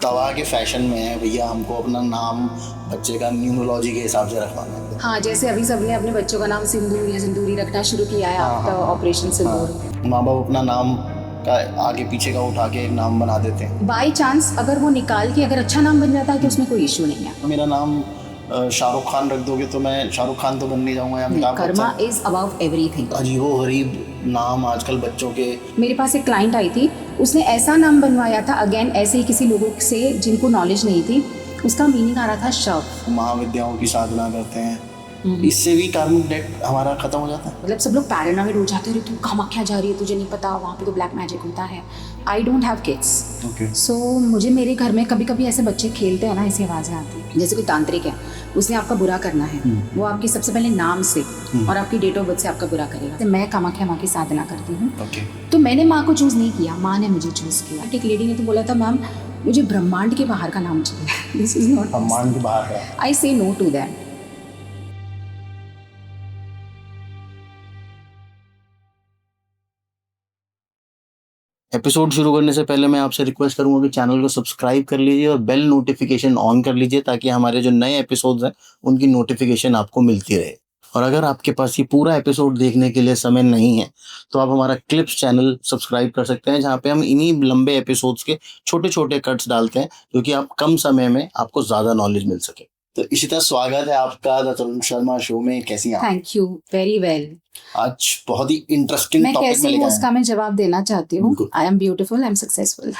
दवा के फैशन में है भैया, हमको अपना नाम बच्चे का न्यूमरोलॉजी के हिसाब से रखवाना है। हाँ, जैसे अभी सबने अपने बच्चों का नाम सिंदूर या सिंदूरी रखना शुरू किया है आफ्टर ऑपरेशन सिंदूर। माँ बाप अपना नाम का आगे पीछे का उठा के एक नाम बना देते हैं। बाई चांस अगर वो निकाल के अगर अच्छा नाम बन जाता है तो उसमें कोई इशू नहीं है। मेरा नाम शाहरुख खान रख दोगे तो मैं शाहरुख खान तो बन नहीं जाऊंगा या Amitabh Karma Bachchan. Is above everything. अजीबो गरीब नाम आजकल बच्चों के। मेरे पास एक क्लाइंट आई थी, उसने ऐसा नाम बनवाया था, अगेन ऐसे ही किसी लोगों से जिनको नॉलेज नहीं थी। उसका मीनिंग आ रहा था शव। महाविद्याओं की साधना करते हैं, इससे भी कार्मिक डेट हमारा खत्म हो जाता है। मतलब सब लोग पैरानॉइड हो जाते हैं, तू कामाख्या जा रही है, तुझे नहीं पता वहाँ पे तो ब्लैक मैजिक होता है। आई डोंट हैव किड्स, सो मुझे मेरे घर में कभी कभी ऐसे बच्चे खेलते हैं ना, ऐसी आवाज़ें आती है जैसे कोई तांत्रिक है, उसने आपका बुरा करना है, वो आपकी सबसे पहले नाम से और आपकी डेट ऑफ बर्थ से आपका बुरा करेगा। तो मैं कामाख्या माँ की साधना करती हूँ, तो मैंने माँ को चूज़ नहीं किया, माँ ने मुझे चूज़ किया। एक लेडी ने तो बोला था, मैम मुझे ब्रह्मांड के बाहर का नाम चाहिए, दिस इज नॉट ब्रह्मांड के बाहर का। आई से नो टू दैट। एपिसोड शुरू करने से पहले मैं आपसे रिक्वेस्ट करूंगा कि चैनल को सब्सक्राइब कर लीजिए और बेल नोटिफिकेशन ऑन कर लीजिए, ताकि हमारे जो नए एपिसोड्स हैं उनकी नोटिफिकेशन आपको मिलती रहे। और अगर आपके पास ये पूरा एपिसोड देखने के लिए समय नहीं है तो आप हमारा क्लिप्स चैनल सब्सक्राइब कर सकते हैं, जहाँ पे हम इन्हीं लंबे एपिसोड्स के छोटे छोटे कट्स डालते हैं, जो कि आप कम समय में आपको ज़्यादा नॉलेज मिल सके। तो इशिता, स्वागत है आपका द तरुण शर्मा शो में। कैसी हैं आप? Thank you, very well. आज बहुत ही इंटरेस्टिंग मैं टॉपिक में कैसी लेके हूँ आए उसका मैं जवाब देना चाहती हूँ। I am beautiful, I am successful.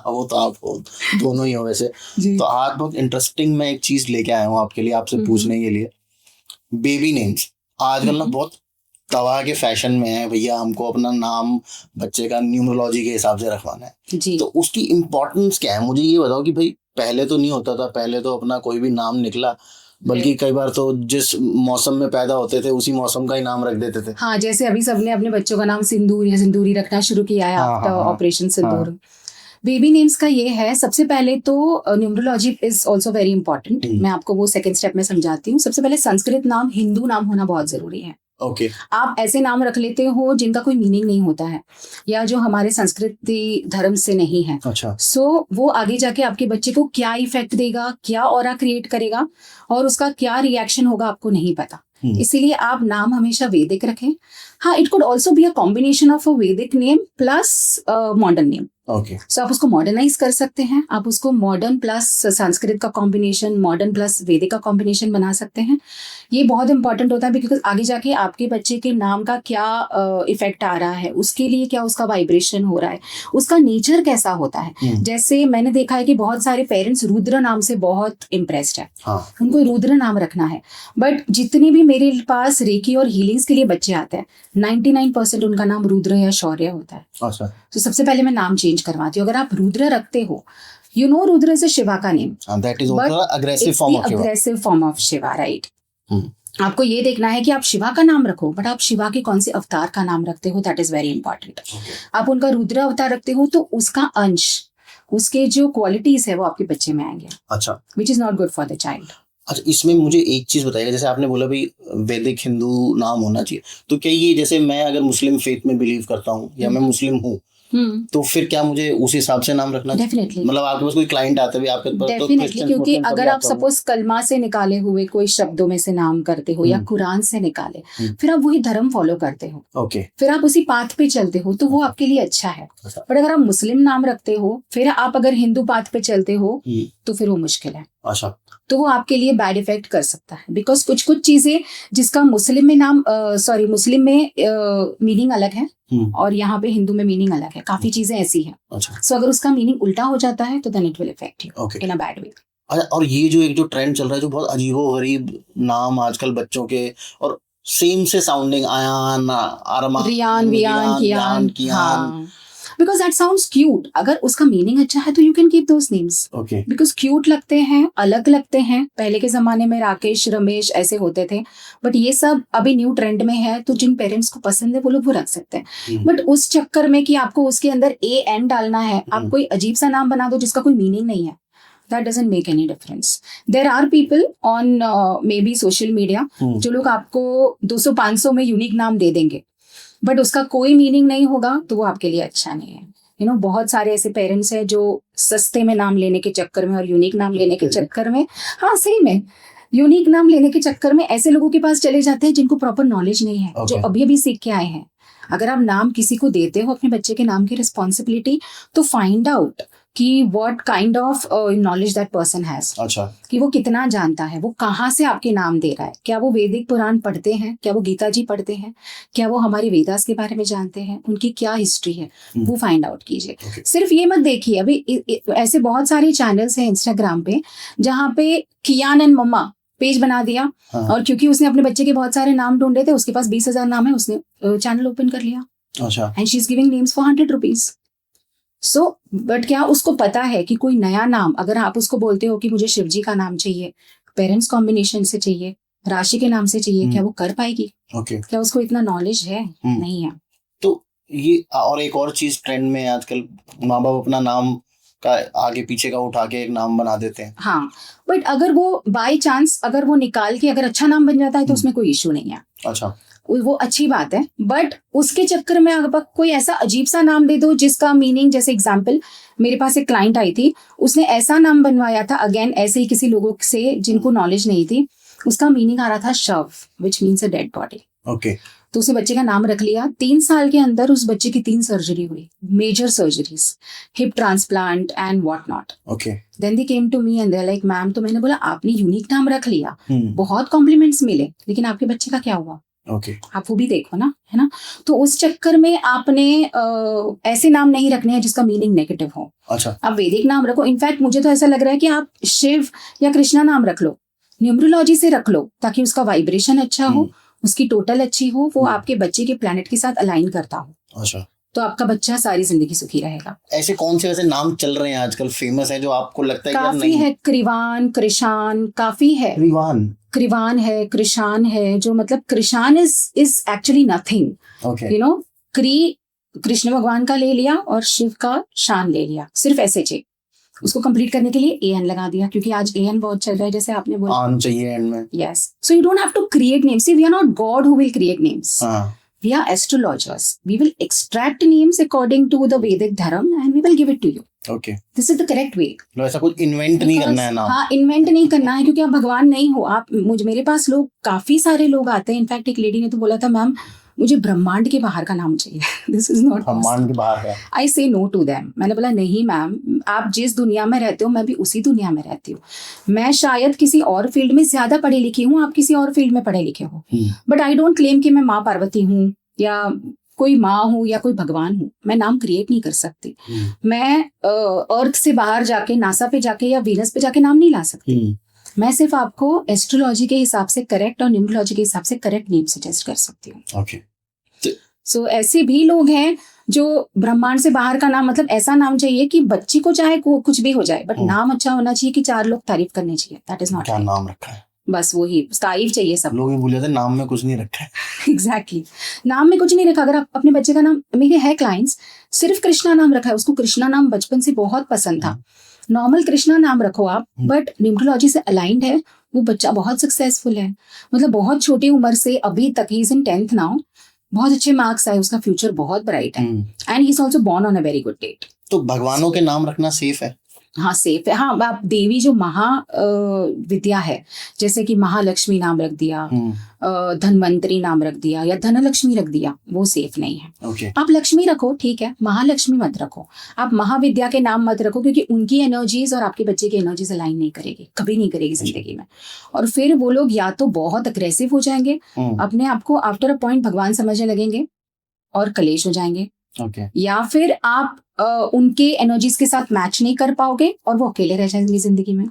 वो तो आप हो, दोनों ही हो वैसे। तो आज बहुत इंटरेस्टिंग मैं एक चीज लेके आया हूँ आपके लिए, आपसे पूछने के लिए। बेबी नेम्स आजकल ना बहुत दवा के फैशन में है भैया, हमको अपना नाम बच्चे का न्यूमरोलॉजी के हिसाब से रखवाना है जी। तो उसकी इम्पोर्टेंस क्या है? मुझे ये बताओ कि भाई पहले तो नहीं होता था, पहले तो अपना कोई भी नाम निकला, बल्कि कई बार तो जिस मौसम में पैदा होते थे उसी मौसम का ही नाम रख देते थे। हाँ, जैसे अभी सबने अपने बच्चों का नाम सिंदूर या सिंदूरी रखना शुरू किया है आफ्टर ऑपरेशन सिंदूर। बेबी नेम्स का ये है, सबसे पहले तो numerology is also very important. मैं आपको वो सेकंड स्टेप में समझाती हूँ। सबसे पहले संस्कृत नाम, हिंदू नाम होना बहुत जरूरी है। ओके। आप ऐसे नाम रख लेते हो जिनका कोई मीनिंग नहीं होता है या जो हमारे संस्कृति धर्म से नहीं है। अच्छा। सो वो आगे जाके आपके बच्चे को क्या इफेक्ट देगा, क्या ऑरा क्रिएट करेगा और उसका क्या रिएक्शन होगा, आपको नहीं पता। इसीलिए आप नाम हमेशा वैदिक रखें। हाँ, it could also be a combination of a वैदिक name plus modern name. Okay. So आप उसको मॉडर्नाइज कर सकते हैं, आप उसको मॉडर्न प्लस संस्कृत का कॉम्बिनेशन, मॉडर्न प्लस वैदिक का कॉम्बिनेशन बना सकते हैं। ये बहुत इंपॉर्टेंट होता है बिकॉज आगे जाके आपके बच्चे के नाम का क्या इफेक्ट आ रहा है, उसके लिए क्या उसका वाइब्रेशन हो रहा है, उसका नेचर कैसा होता है। जैसे मैंने देखा है कि बहुत सारे पेरेंट्स रुद्र नाम से बहुत इम्प्रेस्ड है। उनको रुद्र नाम रखना है, बट जितने भी मेरे पास रेकी और हीलिंग्स के लिए बच्चे आते हैं 99% उनका नाम रुद्र या शौर्य होता है। तो सबसे पहले मैं नाम चेंज करवाती हूँ। अगर आप रुद्र रखते हो, you know Rudra is a Shiva का name, that is also aggressive form of Shiva, right. आपको ये देखना है कि आप शिवा का नाम रखो, बट आप शिवा के कौन से अवतार का नाम रखते हो, दैट इज वेरी इंपॉर्टेंट। आप उनका रुद्र अवतार रखते हो तो उसका अंश, उसके जो क्वालिटीज है वो आपके बच्चे में आएंगे। अच्छा। Which is not good for the child. अच्छा, इसमें मुझे एक चीज बताइएगा, जैसे आपने बोला भाई वैदिक हिंदू नाम होना चाहिए, तो क्या ये, जैसे मैं अगर मुस्लिम फेथ में बिलीव करता हूँ या मैं मुस्लिम हूँ, तो फिर क्या मुझे उस हिसाब से नाम रखना? डेफिनेटली। मतलब आपके पास कोई क्लाइंट आता है आपके पास, डेफिनेटली, क्योंकि अगर आप सपोज कलमा से निकाले हुए कोई शब्दों में से नाम करते हो या कुरान से निकाले, फिर आप वही धर्म फॉलो करते हो, ओके, फिर आप उसी पाथ पे चलते हो, तो वो आपके लिए अच्छा है। बट अगर आप मुस्लिम नाम रखते हो, फिर आप अगर हिंदू पाथ पे चलते हो, तो फिर वो मुश्किल है। अच्छा। तो वो आपके लिए बैड इफेक्ट कर सकता है, बिकॉज कुछ चीजें जिसका मुस्लिम में नाम मुस्लिम में मीनिंग अलग है और यहाँ पे हिंदू में मीनिंग अलग है, काफी चीजें ऐसी हैं। अच्छा। सो अगर उसका मीनिंग उल्टा हो जाता है तो then it will effect you in a bad way. अच्छा, और ये जो एक जो ट्रेंड चल रहा है, जो बहुत अजीबो गरीब नाम आजकल बच्चों के, और सेम से sounding, Ayaan, Armaan, Riyan, Viaan, Kiyan, because that sounds cute. अगर उसका मीनिंग अच्छा है तो you can keep those names. Okay. Because cute लगते हैं, अलग लगते हैं। पहले के जमाने में राकेश, रमेश ऐसे होते थे, बट ये सब अभी न्यू ट्रेंड में है, तो जिन पेरेंट्स को पसंद है वो लोग वो रख सकते हैं। बट उस चक्कर में कि आपको उसके अंदर AN डालना है, आप कोई अजीब सा नाम बना दो जिसका कोई मीनिंग नहीं है, that doesn't make any difference. There are people on maybe social media जो लोग आपको 200-500 में यूनिक नाम दे देंगे, बट उसका कोई मीनिंग नहीं होगा, तो वो आपके लिए अच्छा नहीं है। बहुत सारे ऐसे पेरेंट्स हैं जो सस्ते में नाम लेने के चक्कर में और यूनिक नाम लेने के चक्कर में, हाँ सही में यूनिक नाम लेने के चक्कर में ऐसे लोगों के पास चले जाते हैं जिनको प्रॉपर नॉलेज नहीं है, जो अभी अभी सीख के आए हैं। अगर आप नाम किसी को देते हो अपने बच्चे के नाम की रिस्पॉन्सिबिलिटी, तो फाइंड आउट कि what kind of knowledge that person has, अच्छा, कि वो कितना जानता है, वो कहाँ से आपके नाम दे रहा है, क्या वो वैदिक पुराण पढ़ते हैं, क्या वो गीता जी पढ़ते हैं, क्या वो हमारे वेदास के बारे में जानते हैं, उनकी क्या हिस्ट्री है, वो फाइंड आउट कीजिए। सिर्फ ये मत देखिए, अभी ऐसे बहुत सारे चैनल्स हैं इंस्टाग्राम पे जहाँ पे कियान एंड मम्मा पेज बना दिया, और क्योंकि उसने अपने बच्चे के बहुत सारे नाम ढूंढे थे, उसके पास 20,000 नाम है, उसने चैनल ओपन कर लिया। अच्छा, and she is giving names for 100 rupees. So but क्या उसको पता है कि कोई नया नाम, अगर आप उसको बोलते हो कि मुझे शिवजी का नाम चाहिए, पेरेंट्स कॉम्बिनेशन से चाहिए, राशि के नाम से चाहिए, क्या वो कर पाएगी? क्या उसको इतना नॉलेज है? नहीं है। तो ये और एक और चीज ट्रेंड में आजकल, माँ बाप अपना नाम का आगे पीछे का उठा के एक नाम बना देते हैं। हाँ, बट अगर वो बाय चांस अगर वो निकाल के अगर अच्छा नाम बन जाता है तो उसमें कोई इश्यू नहीं है। अच्छा, वो अच्छी बात है, बट उसके चक्कर में अगर कोई ऐसा अजीब सा नाम दे दो जिसका मीनिंग, जैसे एग्जांपल मेरे पास एक क्लाइंट आई थी, उसने ऐसा नाम बनवाया था, अगेन ऐसे ही किसी लोगों से जिनको नॉलेज नहीं थी, उसका मीनिंग आ रहा था शव, which means a dead body. Okay, तो उसने बच्चे का नाम रख लिया। 3 साल के अंदर उस बच्चे की 3 सर्जरी हुई, major surgeries, hip transplant and what not. Okay, then they came to me and they are like, ma'am, तो मैंने बोला आपने यूनिक नाम रख लिया, बहुत कॉम्प्लीमेंट्स मिले, लेकिन आपके बच्चे का क्या हुआ? आप वो भी देखो ना, है ना। तो उस चक्कर में आपने ऐसे नाम नहीं रखने हैं जिसका मीनिंग नेगेटिव हो। अच्छा, आप वैदिक नाम रखो। इनफैक्ट मुझे तो ऐसा लग रहा है कि आप शिव या कृष्णा नाम रख लो, न्यूमरोलॉजी से रख लो, ताकि उसका वाइब्रेशन अच्छा हो, उसकी टोटल अच्छी हो, वो आपके बच्चे के प्लैनेट के साथ अलाइन करता हो। अच्छा, तो आपका बच्चा सारी जिंदगी सुखी रहेगा। ऐसे कौन से वैसे नाम चल रहे हैं आजकल फेमस है जो आपको लगता है? काफी है, कृवान, कृषान, काफी है। कृवान है, कृषान है, जो मतलब Krishan is actually nothing, you know. Krishna भगवान का ले लिया और शिव का शान ले लिया, सिर्फ ऐसे उसको कंप्लीट करने के लिए एन लगा दिया, क्योंकि आज एन बहुत चल रहा है, जैसे आपने बोला आन चाहिए एंड में। Yes, so you don't have to create names. We are not god who will create names, we are astrologers. We will extract names according to the Vedic dharma and we will give it to you. Okay. This is the correct way. ऐसा कुछ invent नहीं करना है नाम। हाँ, invent नहीं करना है, क्योंकि आप भगवान नहीं हो। आप मेरे पास लोग, काफी सारे लोग आते हैं। इनफैक्ट एक लेडी ने तो बोला था, मैम मुझे ब्रह्मांड के बाहर का नाम चाहिए। दिस इज नॉट ब्रह्मांड के बाहर है। आई से नो टू देम। मैंने बोला नहीं मैम, आप जिस दुनिया में रहते हो मैं भी उसी दुनिया में रहती हूँ। मैं शायद किसी और फील्ड में ज्यादा पढ़ी लिखी हूँ, आप किसी और फील्ड में पढ़े लिखे हो, बट आई डोंट क्लेम कि मैं माँ पार्वती हूँ या कोई माँ हूँ या कोई भगवान हूँ। मैं नाम क्रिएट नहीं कर सकती। मैं अर्थ से बाहर जाके, नासा पे जाके या वीनस पे जाके नाम नहीं ला सकती। मैं सिर्फ आपको एस्ट्रोलॉजी के हिसाब से करेक्ट और न्यूमरोलॉजी के हिसाब से करेक्ट नेम सजेस्ट कर सकती हूँ। ओके। सो ऐसे भी लोग हैं जो ब्रह्मांड से बाहर का नाम, मतलब ऐसा नाम चाहिए कि बच्ची को चाहे कुछ भी हो जाए, बट नाम अच्छा होना चाहिए कि 4 लोग तारीफ करने चाहिए। दैट इज नॉट क्या नाम रखा है, बस वही तारीफ चाहिए। सब लोग भूल जाते हैं नाम में कुछ नहीं रखा है। एग्जैक्टली, नाम में कुछ नहीं रखा। अगर आप अपने बच्चे का नाम, मेरे है क्लाइंट्स सिर्फ कृष्णा नाम रखा है, उसको कृष्णा नाम बचपन से बहुत पसंद था। नॉर्मल कृष्णा नाम रखो आप, बट न्यूमरोलॉजी से अलाइंड है, वो बच्चा बहुत सक्सेसफुल है। मतलब बहुत छोटी उम्र से अभी तक, he is in 10th now, बहुत अच्छे मार्क्स आए, उसका फ्यूचर बहुत ब्राइट है, and he is also born on a very good date. तो भगवानों के नाम रखना सेफ है? हाँ, सेफ है। हाँ, आप देवी जो महा विद्या है, जैसे कि महालक्ष्मी नाम रख दिया, धनवंतरी नाम रख दिया या धनलक्ष्मी रख दिया, वो सेफ नहीं है। Okay. आप लक्ष्मी रखो, ठीक है, महालक्ष्मी मत रखो। आप महाविद्या के नाम मत रखो, क्योंकि उनकी एनर्जीज और आपके बच्चे की एनर्जीज अलाइन नहीं करेगी, कभी नहीं करेगी जिंदगी में। और फिर वो लोग या तो बहुत अग्रेसिव हो जाएंगे, अपने आप को आफ्टर अ पॉइंट भगवान समझने लगेंगे और कलेश हो जाएंगे। Okay. या फिर आप उनके एनर्जीज के साथ मैच नहीं कर पाओगे और वो अकेले रह जाएंगे जिंदगी में,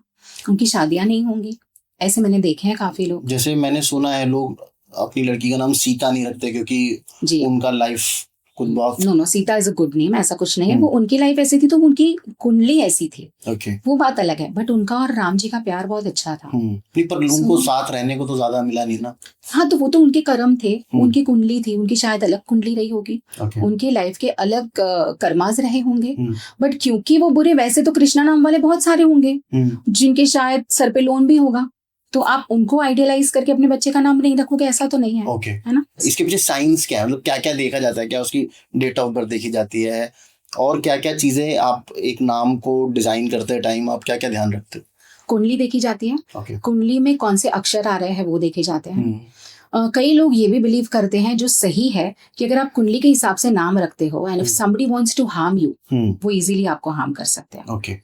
उनकी शादियां नहीं होंगी। ऐसे मैंने देखे हैं काफी लोग। जैसे मैंने सुना है लोग अपनी लड़की का नाम सीता नहीं रखते क्योंकि उनका लाइफ कुछ बहुत। No, Sita is a good name, ऐसा कुछ नहीं है। वो उनकी लाइफ ऐसी थी तो उनकी कुंडली ऐसी थी। Okay. वो बात अलग है, बट उनका और राम जी का प्यार बहुत अच्छा था। नहीं, पर उनको साथ रहने को तो ज्यादा मिला नहीं ना। हाँ, तो वो तो उनके कर्म थे, उनकी कुंडली थी, उनकी शायद अलग कुंडली रही होगी। उनके लाइफ के अलग कर्माज रहे होंगे, बट क्योंकि वो बुरे, वैसे तो कृष्णा नाम वाले बहुत सारे होंगे जिनके शायद सर पे लोन भी होगा, तो आप उनको आइडियलाइज करके अपने बच्चे का नाम नहीं रखोगे, ऐसा तो नहीं है। Okay. है ना। इसके पीछे साइंस क्या है, मतलब क्या क्या देखा जाता है? क्या उसकी डेट ऑफ बर्थ देखी जाती है, और क्या क्या चीजें आप एक नाम को डिजाइन करते टाइम आप क्या क्या ध्यान रखते हो? कुंडली देखी जाती है। ओके। कुंडली में कौन से अक्षर आ रहे हैं वो देखे जाते हैं। कई लोग ये भी बिलीव करते हैं, जो सही है, कि अगर आप कुंडली के हिसाब से नाम रखते हो and if somebody wants to harm you, वो इजीली आपको हार्म कर सकते हैं। ओके।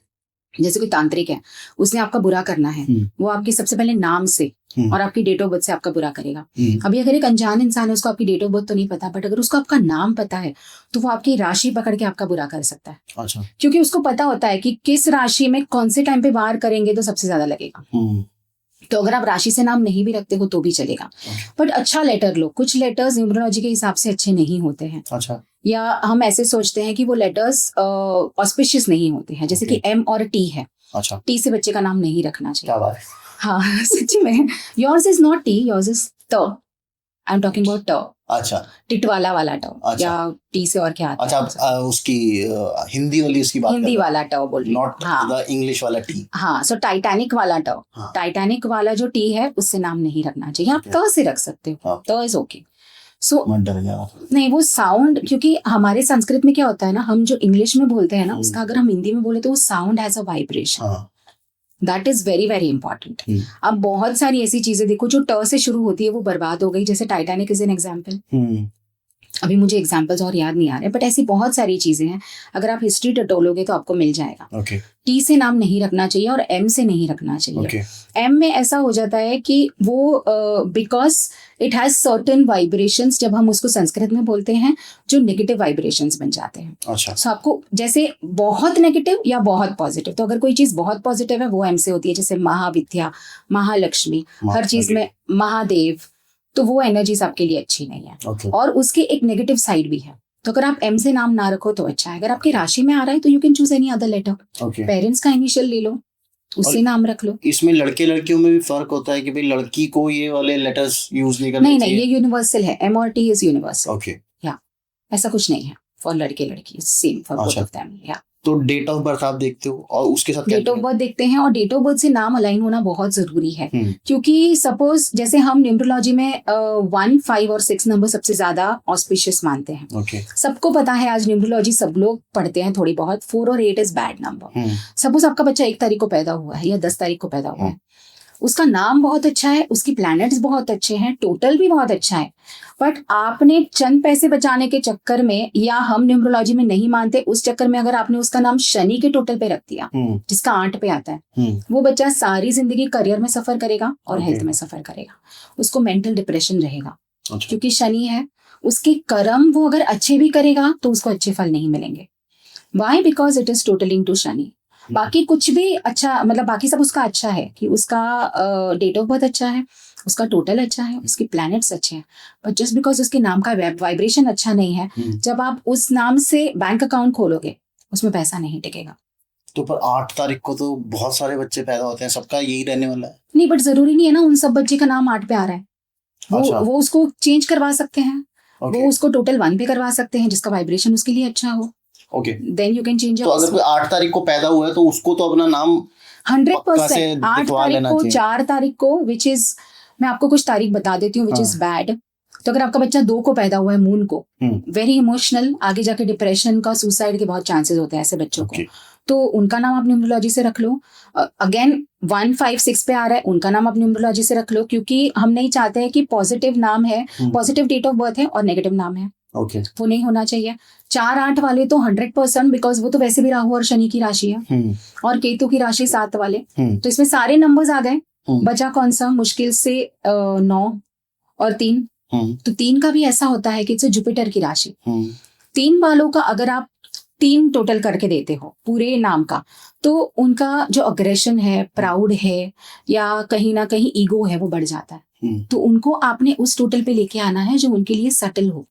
जैसे कोई तांत्रिक है, उसने आपका बुरा करना है, वो आपके सबसे पहले नाम से और आपकी डेट ऑफ बर्थ से आपका बुरा करेगा। अभी अगर एक अनजान इंसान है, उसको आपकी डेट ऑफ बर्थ तो नहीं पता, बट अगर उसको आपका नाम पता है तो वो आपकी राशि पकड़ के आपका बुरा कर सकता है। अच्छा। क्योंकि उसको पता होता है कि किस राशि में कौन से टाइम पे वार करेंगे तो सबसे ज्यादा लगेगा। तो अगर आप राशि से नाम नहीं भी रखते हो तो भी चलेगा, बट अच्छा लेटर लो। कुछ लेटर्स न्यूमरोलॉजी के हिसाब से अच्छे नहीं होते हैं। अच्छा। या हम ऐसे सोचते हैं कि वो लेटर्स ऑस्पिशियस नहीं होते हैं, जैसे कि एम और टी है। अच्छा। टी से बच्चे का नाम नहीं रखना चाहिए। क्या बात है। हाँ सच्ची में। Yours is not T, yours is ट। आई एम टॉकिंग अबाउट ट। अच्छा। टिटवाला वाला ट। अच्छा। या टी से और क्या आता है? अच्छा, उसकी हिंदी वाली उसकी बात हिंदी वाला ट बोल रही हूँ। नॉट द इंग्लिश वाला टी। हाँ, सो टाइटैनिक वाला ट। टाइटैनिक वाला जो टी है उससे नाम नहीं रखना चाहिए। आप त से रख सकते हो, त इज ओके। सो नहीं, वो साउंड, क्योंकि हमारे संस्कृत में क्या होता है ना, हम जो इंग्लिश में बोलते हैं ना, उसका अगर हम हिंदी में बोले तो वो sound has a vibration. That is very very important. अब बहुत सारी ऐसी चीजें देखो जो ट से शुरू होती है वो बर्बाद हो गई, जैसे टाइटैनिक इज एन एग्जाम्पल। अभी मुझे एग्जाम्पल्स और याद नहीं आ रहे, बट ऐसी बहुत सारी चीजें हैं, अगर आप हिस्ट्री टटोलोगे तो आपको मिल जाएगा। टी से नाम नहीं रखना चाहिए और एम से नहीं रखना चाहिए। एम में ऐसा हो जाता है कि वो because it has certain vibrations, जब हम उसको संस्कृत में बोलते हैं, जो नेगेटिव वाइब्रेशंस बन जाते हैं। अच्छा। सो आपको जैसे बहुत नेगेटिव या बहुत पॉजिटिव, तो अगर कोई चीज बहुत पॉजिटिव है वो एम से होती है, जैसे महाविद्या, महालक्ष्मी, हर चीज में महादेव, तो वो एनर्जीज आपके लिए अच्छी नहीं है। और उसके एक नेगेटिव साइड भी है, तो अगर आप एम से नाम ना रखो तो अच्छा है। अगर आपकी राशि में आ रहा है तो you can choose any other letter. Parents का इनिशियल ले लो, उससे नाम रख लो। इसमें लड़के लड़कियों में भी फर्क होता है कि भाई लड़की को ये वाले लेटर्स यूज नहीं करने चाहिए? नहीं, ये यूनिवर्सल है। एम और टी इज यूनिवर्सल। ओके। या ऐसा कुछ नहीं है फॉर लड़के लड़की, same for both of them. या तो डेट ऑफ बर्थ आप देखते हो और उसके साथ डेट ऑफ बर्थ देखते हैं, और डेट ऑफ बर्थ से नाम अलाइन होना बहुत जरूरी है। क्योंकि सपोज जैसे हम न्यूमरोलॉजी में 1, 5 और 6 नंबर सबसे ज्यादा ऑस्पिशियस मानते हैं। सबको पता है, आज न्यूमरोलॉजी सब लोग पढ़ते हैं थोड़ी बहुत। 4 और 8 इज बैड नंबर। सपोज आपका बच्चा 1 तारीख को पैदा हुआ है या 10 तारीख को पैदा हुआ है, उसका नाम बहुत अच्छा है, उसकी प्लैनेट्स बहुत अच्छे हैं, टोटल भी बहुत अच्छा है, बट आपने चंद पैसे बचाने के चक्कर में, या हम न्यूमरोलॉजी में नहीं मानते उस चक्कर में, अगर आपने उसका नाम शनि के टोटल पे रख दिया, जिसका 8 पे आता है, वो बच्चा सारी जिंदगी करियर में सफर करेगा और हेल्थ में सफर करेगा। उसको मेंटल डिप्रेशन रहेगा। क्योंकि शनि है, उसके कर्म वो अगर अच्छे भी करेगा तो उसको अच्छे फल नहीं मिलेंगे। Why? Because it is totalling to Shani. बाकी कुछ भी अच्छा, मतलब बाकी सब उसका अच्छा है कि उसका डेट ऑफ बर्थ अच्छा है, उसका टोटल अच्छा है, उसके प्लैनेट्स अच्छे हैं, बट जस्ट बिकॉज उसके नाम का वाइब्रेशन अच्छा नहीं है, जब आप उस नाम से बैंक अकाउंट खोलोगे उसमें पैसा नहीं टिकेगा। तो पर 8 तारीख को तो बहुत सारे बच्चे पैदा होते हैं, सबका यही रहने वाला है? नहीं, बट जरूरी नहीं है ना उन सब बच्चे का नाम 8 पे आ रहा है। वो उसको चेंज करवा सकते हैं। वो उसको टोटल 1 पे करवा सकते हैं, जिसका वाइब्रेशन उसके लिए अच्छा हो। Then you can change. तो अगर कोई 8 तारीख को पैदा हुआ है तो उसको तो अपना नाम 100% 8 तारीख को, 4 तारीख को, विच इज, मैं आपको कुछ तारीख बता देती हूँ विच इज बैड। तो अगर आपका बच्चा 2 को पैदा हुआ है, मून को, वेरी इमोशनल, आगे जाके डिप्रेशन का, सुसाइड के बहुत चांसेस होते हैं ऐसे बच्चों को, तो उनका नाम आप न्यूमरोलॉजी से रख लो। अगेन 1, 5, 6 पे आ रहा है, उनका नाम आप न्यूमरोलॉजी से रख लो, क्योंकि हम नहीं चाहते हैं कि पॉजिटिव नाम है, पॉजिटिव डेट ऑफ बर्थ है और नेगेटिव नाम है, वो नहीं होना चाहिए। 4, 8 वाले तो 100%, बिकॉज वो तो वैसे भी राहु और शनि की राशि है, और केतु की राशि 7 वाले, तो इसमें सारे नंबर्स आ गए। बचा कौन सा? मुश्किल से 9 और 3। तो 3 का भी ऐसा होता है कि इट्स जुपिटर की राशि। 3 वालों का अगर आप 3 टोटल करके देते हो पूरे नाम का, तो उनका जो अग्रेशन है, प्राउड है, या कहीं ना कहीं ईगो है, वो बढ़ जाता है। तो उनको आपने उस टोटल पे लेके आना है जो उनके लिए सटल हो,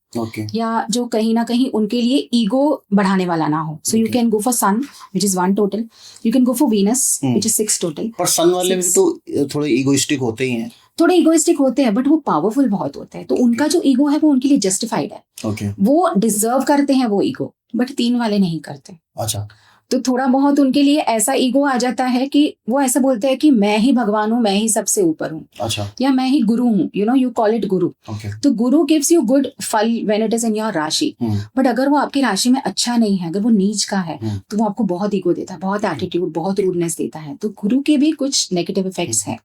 या जो कहीं ना कहीं उनके लिए ईगो बढ़ाने वाला ना हो। So you can go for sun which is 1 total, you can go for Venus which is 6 total. पर सन वाले भी तो थोड़े ईगोइस्टिक होते ही हैं। थोड़े ईगोइस्टिक होते हैं, बट वो पावरफुल बहुत होते हैं, तो उनका जो ईगो है वो उनके लिए जस्टिफाइड है। वो डिजर्व करते हैं वो ईगो, बट 3 वाले नहीं करते। अच्छा। तो थोड़ा बहुत उनके लिए ऐसा ईगो आ जाता है कि वो ऐसा बोलते हैं कि मैं ही भगवान हूँ, मैं ही सबसे ऊपर हूँ, अच्छा, या मैं ही गुरु हूँ, you call it Guru. Okay, तो गुरु गिव्स यू गुड फल when it is in your राशि, बट अगर वो आपकी राशि में अच्छा नहीं है, अगर वो नीच का है, तो वो आपको बहुत ईगो देता है, बहुत एटीट्यूड, बहुत रूडनेस देता है। तो गुरु के भी कुछ नेगेटिव इफेक्ट्स हैं।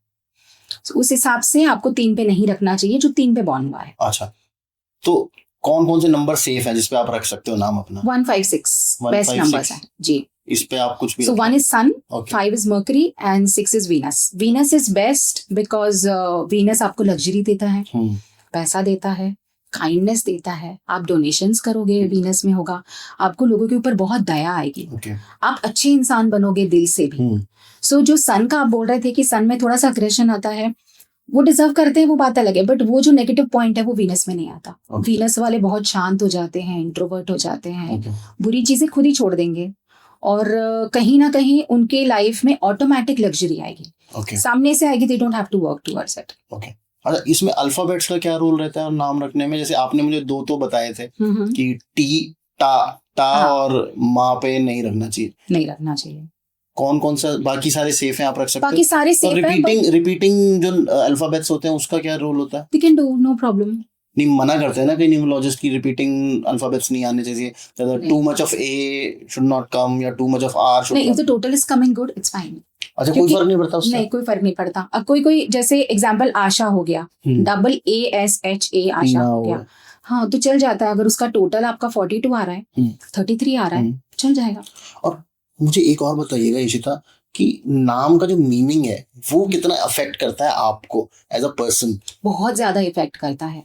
तो उस हिसाब से आपको 3 पे नहीं रखना चाहिए जो 3 पे बॉर्न हुआ है। अच्छा, तो कौन कौन से नंबर सेफ है जिसपे आप रख सकते हो नाम अपना? 156 बेस्ट 156 नंबर्स हैं जी। इस पे आप कुछ भी So रख 1 is Sun, Okay. 5 is Mercury and 6 is Venus. Venus is best because Venus आपको लग्जरी देता है, पैसा देता है, काइंडनेस देता है, आप डोनेशंस करोगे, वीनस में होगा, आपको लोगों के ऊपर बहुत दया आएगी, Okay. आप अच्छे इंसान बनोगे दिल से भी। सो जो सन का आप बोल रहे थे कि सन में थोड़ा सा अग्रेशन आता है, वो डिजर्व करते हैं, वो बात अलग है, बट वो जो नेगेटिव पॉइंट है वो वीनस में नहीं आता। Okay. वीनस वाले बहुत शांत हो जाते हैं, इंट्रोवर्ट हो जाते हैं, Okay. बुरी चीजें खुद ही छोड़ देंगे, और कहीं ना कहीं उनके लाइफ में ऑटोमेटिक लग्जरी आएगी, Okay. सामने से आएगी, they don't have to work towards it. Okay. अच्छा, इसमें अल्फाबेट्स का क्या रोल रहता है नाम रखने में? जैसे आपने मुझे 2 तो बताए थे कि टी, टा हाँ। और माँ पे नहीं रखना चाहिए, नहीं रखना चाहिए। कौन कौन सा बाकी सारे सेफ हैं, आप रख सकते हो? बाकी सारे सेफ हैं, रिपीटिंग जो अल्फाबेट्स होते हैं उसका क्या रोल होता है? We can do, no problem. नहीं, मना करते हैं ना कई न्यूमरोलॉजिस्ट की रिपीटिंग अल्फाबेट्स नहीं आने चाहिए, ज्यादा too much of A should not come या too much of R should नहीं, if the total is coming good, it's fine. अच्छा, कोई फर्क नहीं पड़ता उससे? नहीं, कोई फर्क नहीं पड़ता। अब कोई जैसे एग्जांपल आशा हो गया, डबल ASHA आशा हो गया, हाँ, तो चल जाता है। अगर उसका टोटल आपका 42 आ रहा है, 33 आ रहा है, चल जाएगा। और मुझे एक और बताइएगा इशिता, कि नाम का जो मीनिंग है वो कितना अफेक्ट करता है आपको एज अ पर्सन? बहुत ज्यादा इफेक्ट करता है।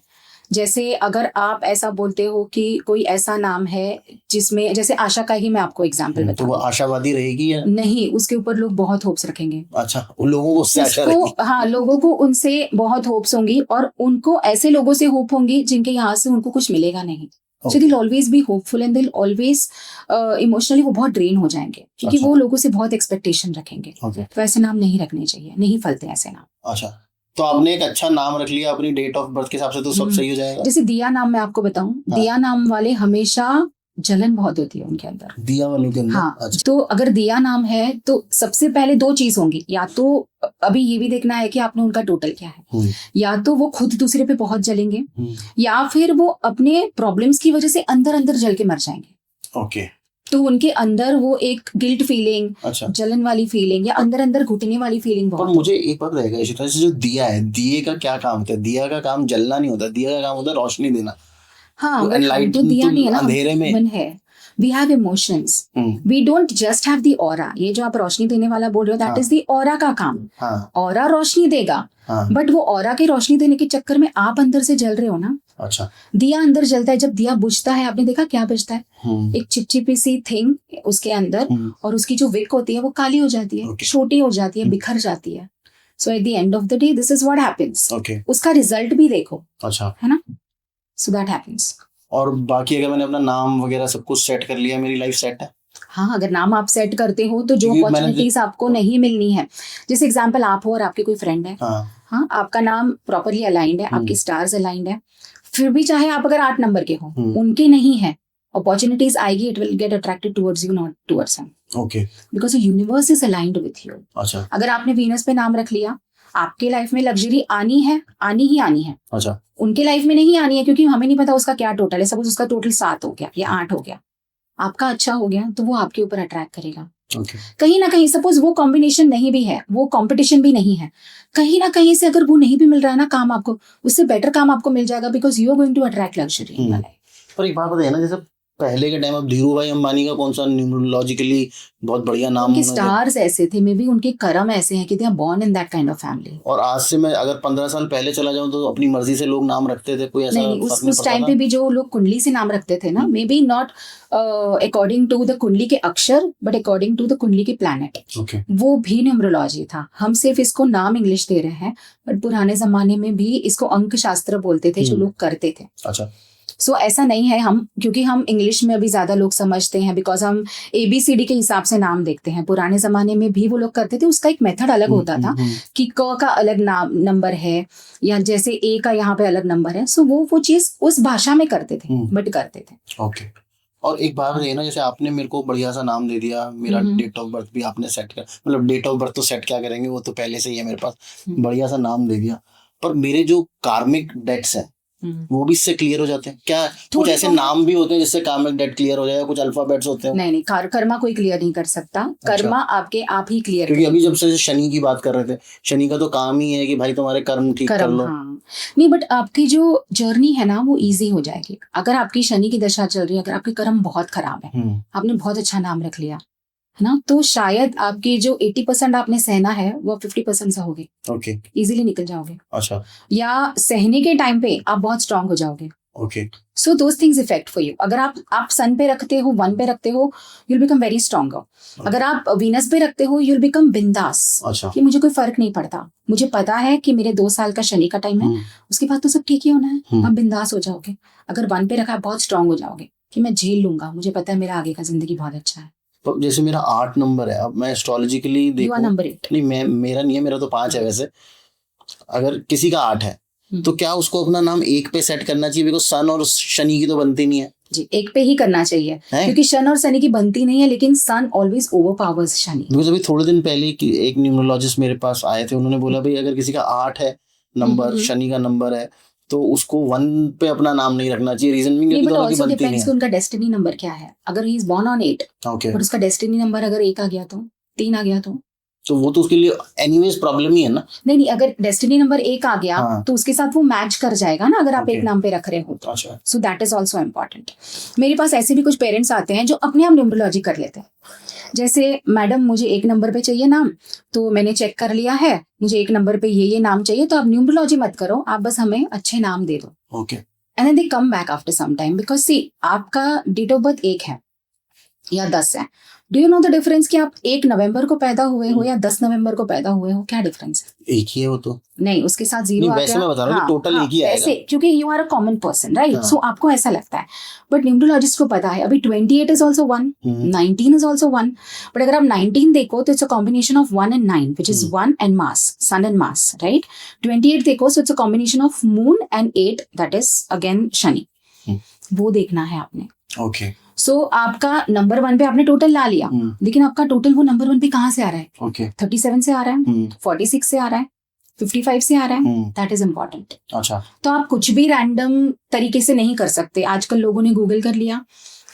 जैसे अगर आप ऐसा बोलते हो कि कोई ऐसा नाम है जिसमें, जैसे आशा का ही मैं आपको एग्जांपल तो बताऊं, वो आशावादी रहेगी या नहीं, उसके ऊपर लोग बहुत होप्स रखेंगे। अच्छा, उन लोगों को उससे आशा रहेगी? हाँ, लोगों को उनसे बहुत होप्स होंगी, और उनको ऐसे लोगों से होप होंगी जिनके यहाँ से उनको कुछ मिलेगा नहीं। So they'll always be hopeful and they'll always emotionally वो बहुत ड्रेन हो जाएंगे, क्योंकि वो लोगों से बहुत एक्सपेक्टेशन रखेंगे। तो ऐसे नाम नहीं रखने चाहिए, नहीं फलते ऐसे नाम। अच्छा, तो आपने एक अच्छा नाम रख लिया अपनी डेट ऑफ बर्थ के हिसाब से, तो सब सही हो जाएगा? जैसे दिया नाम मैं आपको बताऊं, दिया नाम वाले हमेशा जलन बहुत होती है उनके अंदर, दिया वालों के अंदर। हाँ। अच्छा। तो अगर दिया नाम है तो सबसे पहले 2 चीज होंगी, या तो अभी ये भी देखना है कि आपने उनका टोटल क्या है, या तो वो खुद दूसरे पे बहुत जलेंगे, या फिर वो अपने प्रॉब्लम्स की वजह से अंदर अंदर जल के मर जाएंगे। ओके। तो उनके अंदर वो एक गिल्ट फीलिंग, अच्छा, जलन वाली फीलिंग, या अंदर अंदर घुटने वाली फीलिंग बहुत। पर मुझे एक बात रहेगा इसी तरह से, जो दिया है, दिए का क्या काम होता है? दिया का काम जलना नहीं होता, दिया का काम होता है रोशनी देना। हाँ, तो दिया नहीं है ना, अंधेरे में मन है। We have emotions. We don't just have the aura. ये जो आप रोशनी देने वाला बोल रहे हो, that is the aura का काम। aura रोशनी देगा, बट वो aura की रोशनी देने के चक्कर में आप अंदर से जल रहे हो ना। अच्छा। दिया अंदर जलता है, जब दिया बुझता है, आपने देखा क्या बुझता है? एक चिपचिपी सी थिंग उसके अंदर, और उसकी जो विक होती है वो काली हो जाती है, छोटी हो जाती है, बिखर जाती है। So at the end of the day, this is what happens. उसका रिजल्ट भी देखो। अच्छा, है ना? So that happens. और बाकी अगर मैंने अपना नाम वगैरह सब कुछ सेट कर लिया, मेरी लाइफ सेट है? हाँ, अगर नाम आप सेट करते हो तो जो अपॉर्चुनिटीज आपको नहीं मिलनी है, जैसे एग्जांपल आप हो और आपके कोई फ्रेंड है, हाँ, आपका नाम प्रॉपरली अलाइंड है, आपकी स्टार्स अलाइंड है, फिर भी चाहे आप अगर 8 नंबर के हो, उनके नहीं है, अपॉर्चुनिटीज आएगी, it will get attracted towards you, not towards him. Okay, because the universe is aligned with you. अच्छा, अगर आपने वीनस पे नाम रख लिया, आपके लाइफ में लग्जरी आनी है, आनी ही आनी है। अच्छा, उनके लाइफ में नहीं आनी है, क्योंकि हमें नहीं पता उसका क्या टोटल है। सपोज उसका टोटल 7 हो गया या 8 हो गया, आपका अच्छा हो गया, तो वो आपके ऊपर अट्रैक्ट करेगा। कहीं ना कहीं सपोज वो कॉम्बिनेशन नहीं भी है, वो कंपटीशन भी नहीं है, कहीं ना कहीं से अगर वो नहीं भी मिल रहा है ना काम, आपको उससे बेटर काम आपको मिल जाएगा, because you are going to attract luxury. पर एक बात बताइए ना, जैसे पहले के टाइम अब धीरू भाई अंबानी का कौन सा न्यूमरोलॉजिकली बहुत बढ़िया नाम, उनके स्टार्स ऐसे थे, मे बी उनके कर्म ऐसे हैं कि they are born in that kind of family. और आज से मैं अगर 15 साल पहले चला जाऊं तो अपनी मर्जी से लोग नाम रखते थे, कोई ऐसा नहीं, उस टाइम पे भी जो लोग कुंडली से नाम रखते थे ना, maybe not according to the kundli के अक्षर, but according to the kundli के प्लैनेट। वो भी न्यूमरोलॉजी था। हम सिर्फ इसको नाम इंग्लिश दे रहे हैं, बट पुराने जमाने में भी इसको अंक शास्त्र बोलते थे, जो लोग करते थे। अच्छा, सो ऐसा नहीं है, हम क्योंकि हम इंग्लिश में अभी ज्यादा लोग समझते हैं, बिकॉज हम ABCD के हिसाब से नाम देखते हैं। पुराने जमाने में भी वो लोग करते थे, उसका एक मेथड अलग होता था कि क का अलग नाम नंबर है, या जैसे A का यहाँ पे अलग नंबर है। सो वो चीज उस भाषा में करते थे, बट करते थे। ओके, और एक बात है ना, जैसे आपने मेरे को बढ़िया सा नाम दे दिया, मेरा डेट ऑफ बर्थ भी आपने सेट कर, मतलब डेट ऑफ बर्थ तो सेट क्या करेंगे, वो तो पहले से ही है मेरे पास, बढ़िया सा नाम दे दिया, पर मेरे जो कार्मिक डेट्स हैं वो भी इससे क्लियर हो जाते हैं क्या? कुछ ऐसे नाम भी होते हैं जिससे कार्मिक डेट क्लियर हो जाए, कुछ अल्फाबेट्स होते हैं? नहीं, कर्मा कोई क्लियर नहीं कर सकता, कर्मा आपके आप ही क्लियर। क्योंकि अभी जब से शनि की बात कर रहे थे, शनि का तो काम ही है कि भाई तुम्हारे कर्म ठीक कर लो। हाँ, नहीं, बट आपकी जो जर्नी है ना वो इजी हो जाएगी अगर आपकी शनि की दशा चल रही है, अगर आपके कर्म बहुत खराब है, आपने बहुत अच्छा नाम रख लिया है ना, तो शायद आपकी जो 80% आपने सहना है वो 50% सहोगे। ओके, इजीली निकल जाओगे। अच्छा, या सहने के टाइम पे आप बहुत स्ट्रांग हो जाओगे। Okay, so those things effect for you. अगर आप सन पे रखते हो, 1 पे रखते हो, यूल बिकम वेरी स्ट्रॉन्गर। अगर आप वीनस पे रखते हो, यूल बिकम बिंदास। अच्छा, कि मुझे कोई फर्क नहीं पड़ता, मुझे पता है कि मेरे 2 साल का शनि का टाइम है, उसके बाद तो सब ठीक ही होना है, आप बिंदास हो जाओगे। अगर 1 पे रखा, बहुत स्ट्रांग हो जाओगे कि मैं झेल लूंगा, मुझे पता है मेरा आगे का जिंदगी बहुत अच्छा है। तो जैसे मेरा 8 नंबर है, अब मैं एस्ट्रोलॉजिकली देखूं, नंबर 8 नहीं, मेरा नहीं है, मेरा तो 5 है वैसे। अगर किसी का 8 है तो क्या उसको अपना नाम 1 पे सेट करना चाहिए? बिकॉज सन और शनि की तो बनती नहीं है जी, 1 पे ही करना चाहिए, क्योंकि शन और शनि की बनती नहीं है, लेकिन सन ऑलवेज ओवरपावर्स शनि। बिकॉज अभी थोड़े दिन पहले एक न्यूमरोलॉजिस्ट मेरे पास आए थे, उन्होंने बोला भाई अगर किसी का 8 है नंबर, शनि का नंबर है, तो उसको 1 पे अपना नाम नहीं रखना चाहिए। रीजन भी बट ऑल्सो डिपेंड्स कि उनका डेस्टिनी नंबर क्या है। अगर he is born on 8, okay, और उसका डेस्टिनी नंबर अगर 1 आ गया तो 3 आ गया तो वो तो उसके लिए एनीवेज प्रॉब्लम ही है ना। नहीं, अगर डेस्टिनी नंबर 1 आ गया तो उसके साथ वो मैच कर जाएगा ना, अगर आप एक नाम पे रख रहे हो तो। So that is also important. मेरे पास ऐसे भी कुछ पेरेंट्स आते हैं जो अपने आप न्यूमरोलॉजी कर लेते हैं। जैसे मैडम मुझे 1 नंबर पे चाहिए नाम, तो मैंने चेक कर लिया है, मुझे 1 नंबर पे ये नाम चाहिए, तो आप न्यूमरोलॉजी मत करो, आप बस हमें अच्छे नाम दे दो। Okay, and then they come back after some time, because see आपका डेट ऑफ बर्थ 1 है या 10 है। Do you know the difference कि आप 1 नवंबर को पैदा हुए हो या 10 नवंबर को पैदा हुए हो? क्या डिफरेंस है? एक ही है वो तो। नहीं, उसके साथ 0 आ गया। वैसे मैं बता रहा हूँ कि टोटल एक ही आएगा। ऐसे, क्योंकि you are a common person, right? So आपको ऐसा लगता है, बट न्यूमरोलॉजिस्ट को पता है अभी 28 is also 1, 19 is also 1, but अगर आप 19 देखो तो it's a combination of 1 and 9, which is 1 and Mars, sun and Mars, right? 28 देखो, so it's a combination of moon and 8, that is again Shani. वो देखना है आपने। ओके, सो आपका नंबर 1 पे आपने टोटल ला लिया, लेकिन आपका टोटल वो नंबर 1 पे कहाँ से आ रहा है? ओके, 37 से आ रहा है, 46 से आ रहा है, 55 से आ रहा है, दैट इज इम्पोर्टेंट। अच्छा, तो आप कुछ भी रैंडम तरीके से नहीं कर सकते। आजकल लोगों ने गूगल कर लिया,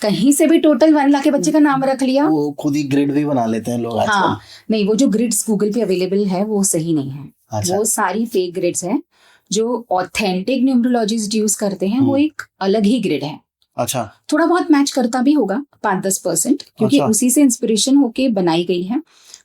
कहीं से भी टोटल 1 लाख के बच्चे का नाम रख लिया। वो खुद ही ग्रिड भी बना लेते हैं लोग आजकल। हाँ, नहीं, वो जो ग्रिड्स गूगल पे अवेलेबल है वो सही नहीं है। अच्छा, वो सारी फेक ग्रिड्स है। जो ऑथेंटिक न्यूमरोलॉजिस्ट यूज करते हैं वो एक अलग ही ग्रिड है। अच्छा, थोड़ा बहुत मैच करता भी होगा 5-10%, क्योंकि उसी से इंस्पिरेशन होके बनाई गई है,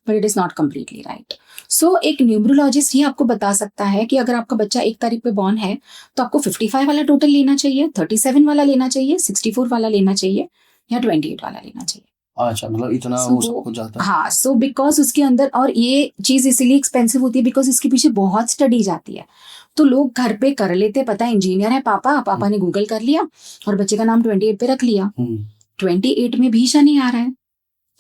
but it is not completely right. So एक न्यूमरोलॉजिस्ट ही आपको बता सकता है कि अगर आपका बच्चा 1 तारीख पे बॉर्न है तो आपको 55 वाला टोटल लेना चाहिए, 37 वाला लेना चाहिए, 64 वाला लेना चाहिए, या 28 वाला लेना चाहिए। अच्छा, मतलब इतना वो सब हो जाता है। हाँ, सो बिकॉज उसके अंदर, और ये चीज इसीलिए एक्सपेंसिव होती है बिकॉज इसके पीछे बहुत स्टडी जाती है। तो लोग घर पे कर लेते, पता है इंजीनियर है पापा ने गूगल कर लिया और बच्चे का नाम 28 पे रख लिया। 28 में भी शनि आ रहा है।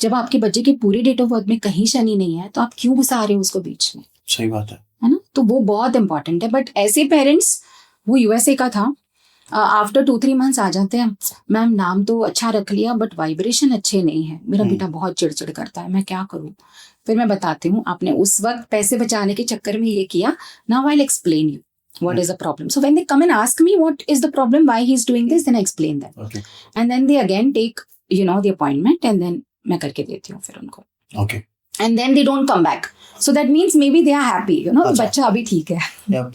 जब आपके बच्चे के पूरे डेट ऑफ बर्थ में कहीं शनि नहीं है तो आप क्यों घुसा रहे हो उसको बीच में? सही बात है ना? तो वो बहुत इंपॉर्टेंट है। बट ऐसे पेरेंट्स, वो यूएसए का था, आफ्टर 2-3 मंथ्स आ जाते हैं, मैम नाम तो अच्छा रख लिया बट वाइब्रेशन अच्छे नहीं है, मेरा बेटा बहुत चिड़चिड़ करता है, मैं क्या करूं? फिर मैं बताती हूँ, आपने उस वक्त पैसे बचाने के चक्कर में ये किया। Now I will explain you what is the problem. So when they come and ask me what is the problem, why he is doing this, then I explain them. Okay. And then they again take the appointment, and then मैं करके देती हूँ फिर उनको. Okay. And then they don't come back. So that means maybe they are happy, अच्छा। बच्चा अभी ठीक है।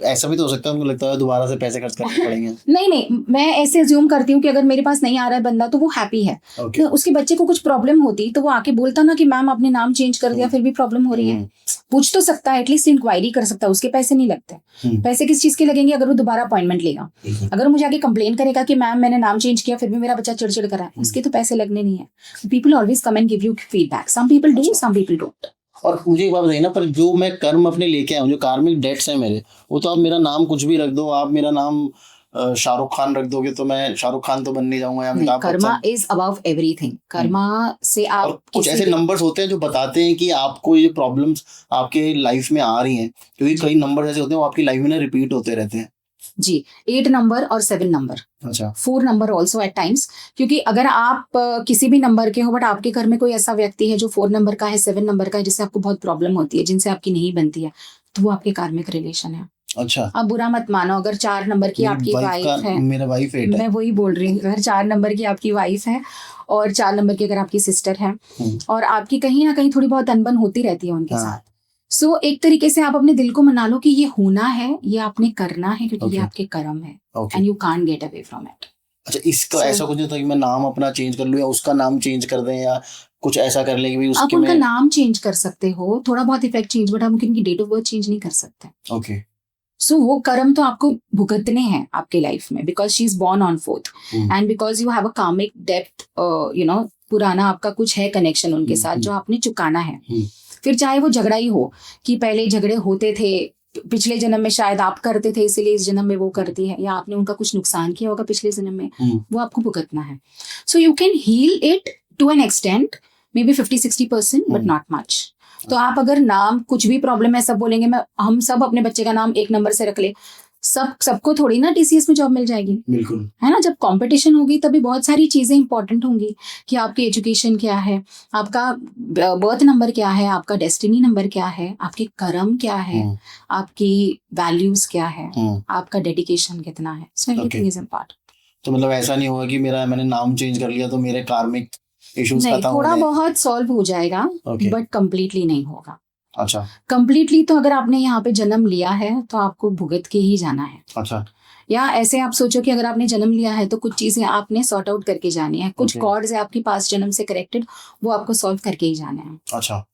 ऐसा भी तो हो सकता है, उनको लगता है दोबारा से पैसे खर्च करने पड़ेंगे। नहीं, मैं ऐसे अज्यूम करती हूँ कि अगर मेरे पास नहीं आ रहा है बंदा तो वो हैप्पी है। Okay. तो उसके बच्चे को कुछ प्रॉब्लम होती तो वो आके बोलता ना कि मैम आपने नाम चेंज कर दिया फिर भी प्रॉब्लम हो रही है। पूछ तो सकता है, एटलीस्ट इंक्वायरी कर सकता है, उसके पैसे नहीं लगते। पैसे किस चीज के लगेंगे? अगर वो दोबारा अपॉइंटमेंट लेगा। अगर मुझे आके कंप्लेन करेगा कि मैम मैंने नाम चेंज किया फिर भी मेरा बच्चा चिड़चिड़ कर रहा है, उसके तो पैसे लगने नहीं है। People always come and give you feedback, some people do, some people don't. और मुझे एक बात बताइए ना, पर जो मैं कर्म अपने लेके आया हूँ, जो कार्मिक डेट्स हैं मेरे, वो तो आप मेरा नाम कुछ भी रख दो, आप मेरा नाम शाहरुख खान रख दोगे तो मैं शाहरुख खान तो बन नहीं जाऊंगा, या Amitabh Bachchan. Karma is above everything. Karma से आप और कुछ ऐसे नंबर्स होते हैं जो बताते हैं कि आपको ये प्रॉब्लम्स आपके लाइफ में आ रही हैं, क्योंकि कई नंबर ऐसे होते हैं वो आपकी लाइफ में ना रिपीट होते रहते हैं। जी, 8 नंबर और 7 नंबर, अच्छा 4 नंबर ऑल्सो एट टाइम्स, क्योंकि अगर आप किसी भी नंबर के हो बट आपके घर में कोई ऐसा व्यक्ति है जो 4 नंबर का है, 7 नंबर का है, जिससे आपको बहुत प्रॉब्लम होती है, जिनसे आपकी नहीं बनती है, तो वो आपके कार्मिक रिलेशन है। अच्छा। आप बुरा मत मानो, अगर 4 नंबर की आपकी वाइफ है, मेरा वाइफ 8 मैं है। वही बोल रही हूँ, अगर 4 नंबर की आपकी वाइफ है और 4 नंबर की अगर आपकी सिस्टर है और आपकी कहीं ना कहीं थोड़ी बहुत अनबन होती रहती है उनके साथ, सो एक तरीके से आप अपने दिल को मना लो कि ये होना है, ये आपने करना है, क्योंकि ये आपके कर्म है and you can't get away from it. अच्छा, इसका ऐसा कुछ नहीं था कि मैं नाम अपना चेंज कर लूं या उसका नाम चेंज कर दें या कुछ ऐसा कर लें कि भाई आप उसके उनका में नाम चेंज कर सकते हो, थोड़ा बहुत इफेक्ट चेंज, बट आप उनकी डेट ऑफ बर्थ चेंज नहीं कर सकते। ओके। सो वो कर्म तो आपको भुगतने हैं आपके लाइफ में, because she is born on 4th and because you have a कार्मिक डेप्थ, पुराना आपका कुछ है कनेक्शन उनके साथ जो आपने चुकाना है। फिर चाहे वो झगड़ा ही हो कि पहले झगड़े होते थे, पिछले जन्म में शायद आप करते थे इसीलिए इस जन्म में वो करती है, या आपने उनका कुछ नुकसान किया होगा पिछले जन्म में, वो आपको भुगतना है। So you can heal it to an extent, maybe 50-60%, but not much. तो आप अगर नाम कुछ भी प्रॉब्लम है सब बोलेंगे हम सब अपने बच्चे का नाम 1 नंबर से रख ले, सबको थोड़ी ना टीसीएस में जॉब मिल जाएगी, बिल्कुल है ना। जब कंपटीशन होगी तभी बहुत सारी चीजें इंपॉर्टेंट होंगी कि आपकी एजुकेशन क्या है, आपका बर्थ नंबर क्या है, आपका डेस्टिनी नंबर क्या है, आपके कर्म क्या है, आपकी वैल्यूज क्या है, आपका डेडिकेशन कितना है। So everything is important. तो मतलब ऐसा नहीं होगा कि मैंने नाम चेंज कर लिया तो मेरे कार्मिक इश्यूज नहीं, खत्म हो थोड़ा गए? बहुत सॉल्व हो जाएगा, बट कंप्लीटली नहीं होगा। अच्छा कंप्लीटली तो अगर आपने यहाँ पे जन्म लिया है तो आपको भुगत के ही जाना है। अच्छा या ऐसे आप सोचो कि अगर आपने जन्म लिया है तो कुछ चीजें आपने सॉर्ट आउट करके जानी है, कुछ कॉर्ड्स है आपकी पास जन्म से करेक्टेड, वो आपको सॉल्व करके ही जाना है। अच्छा,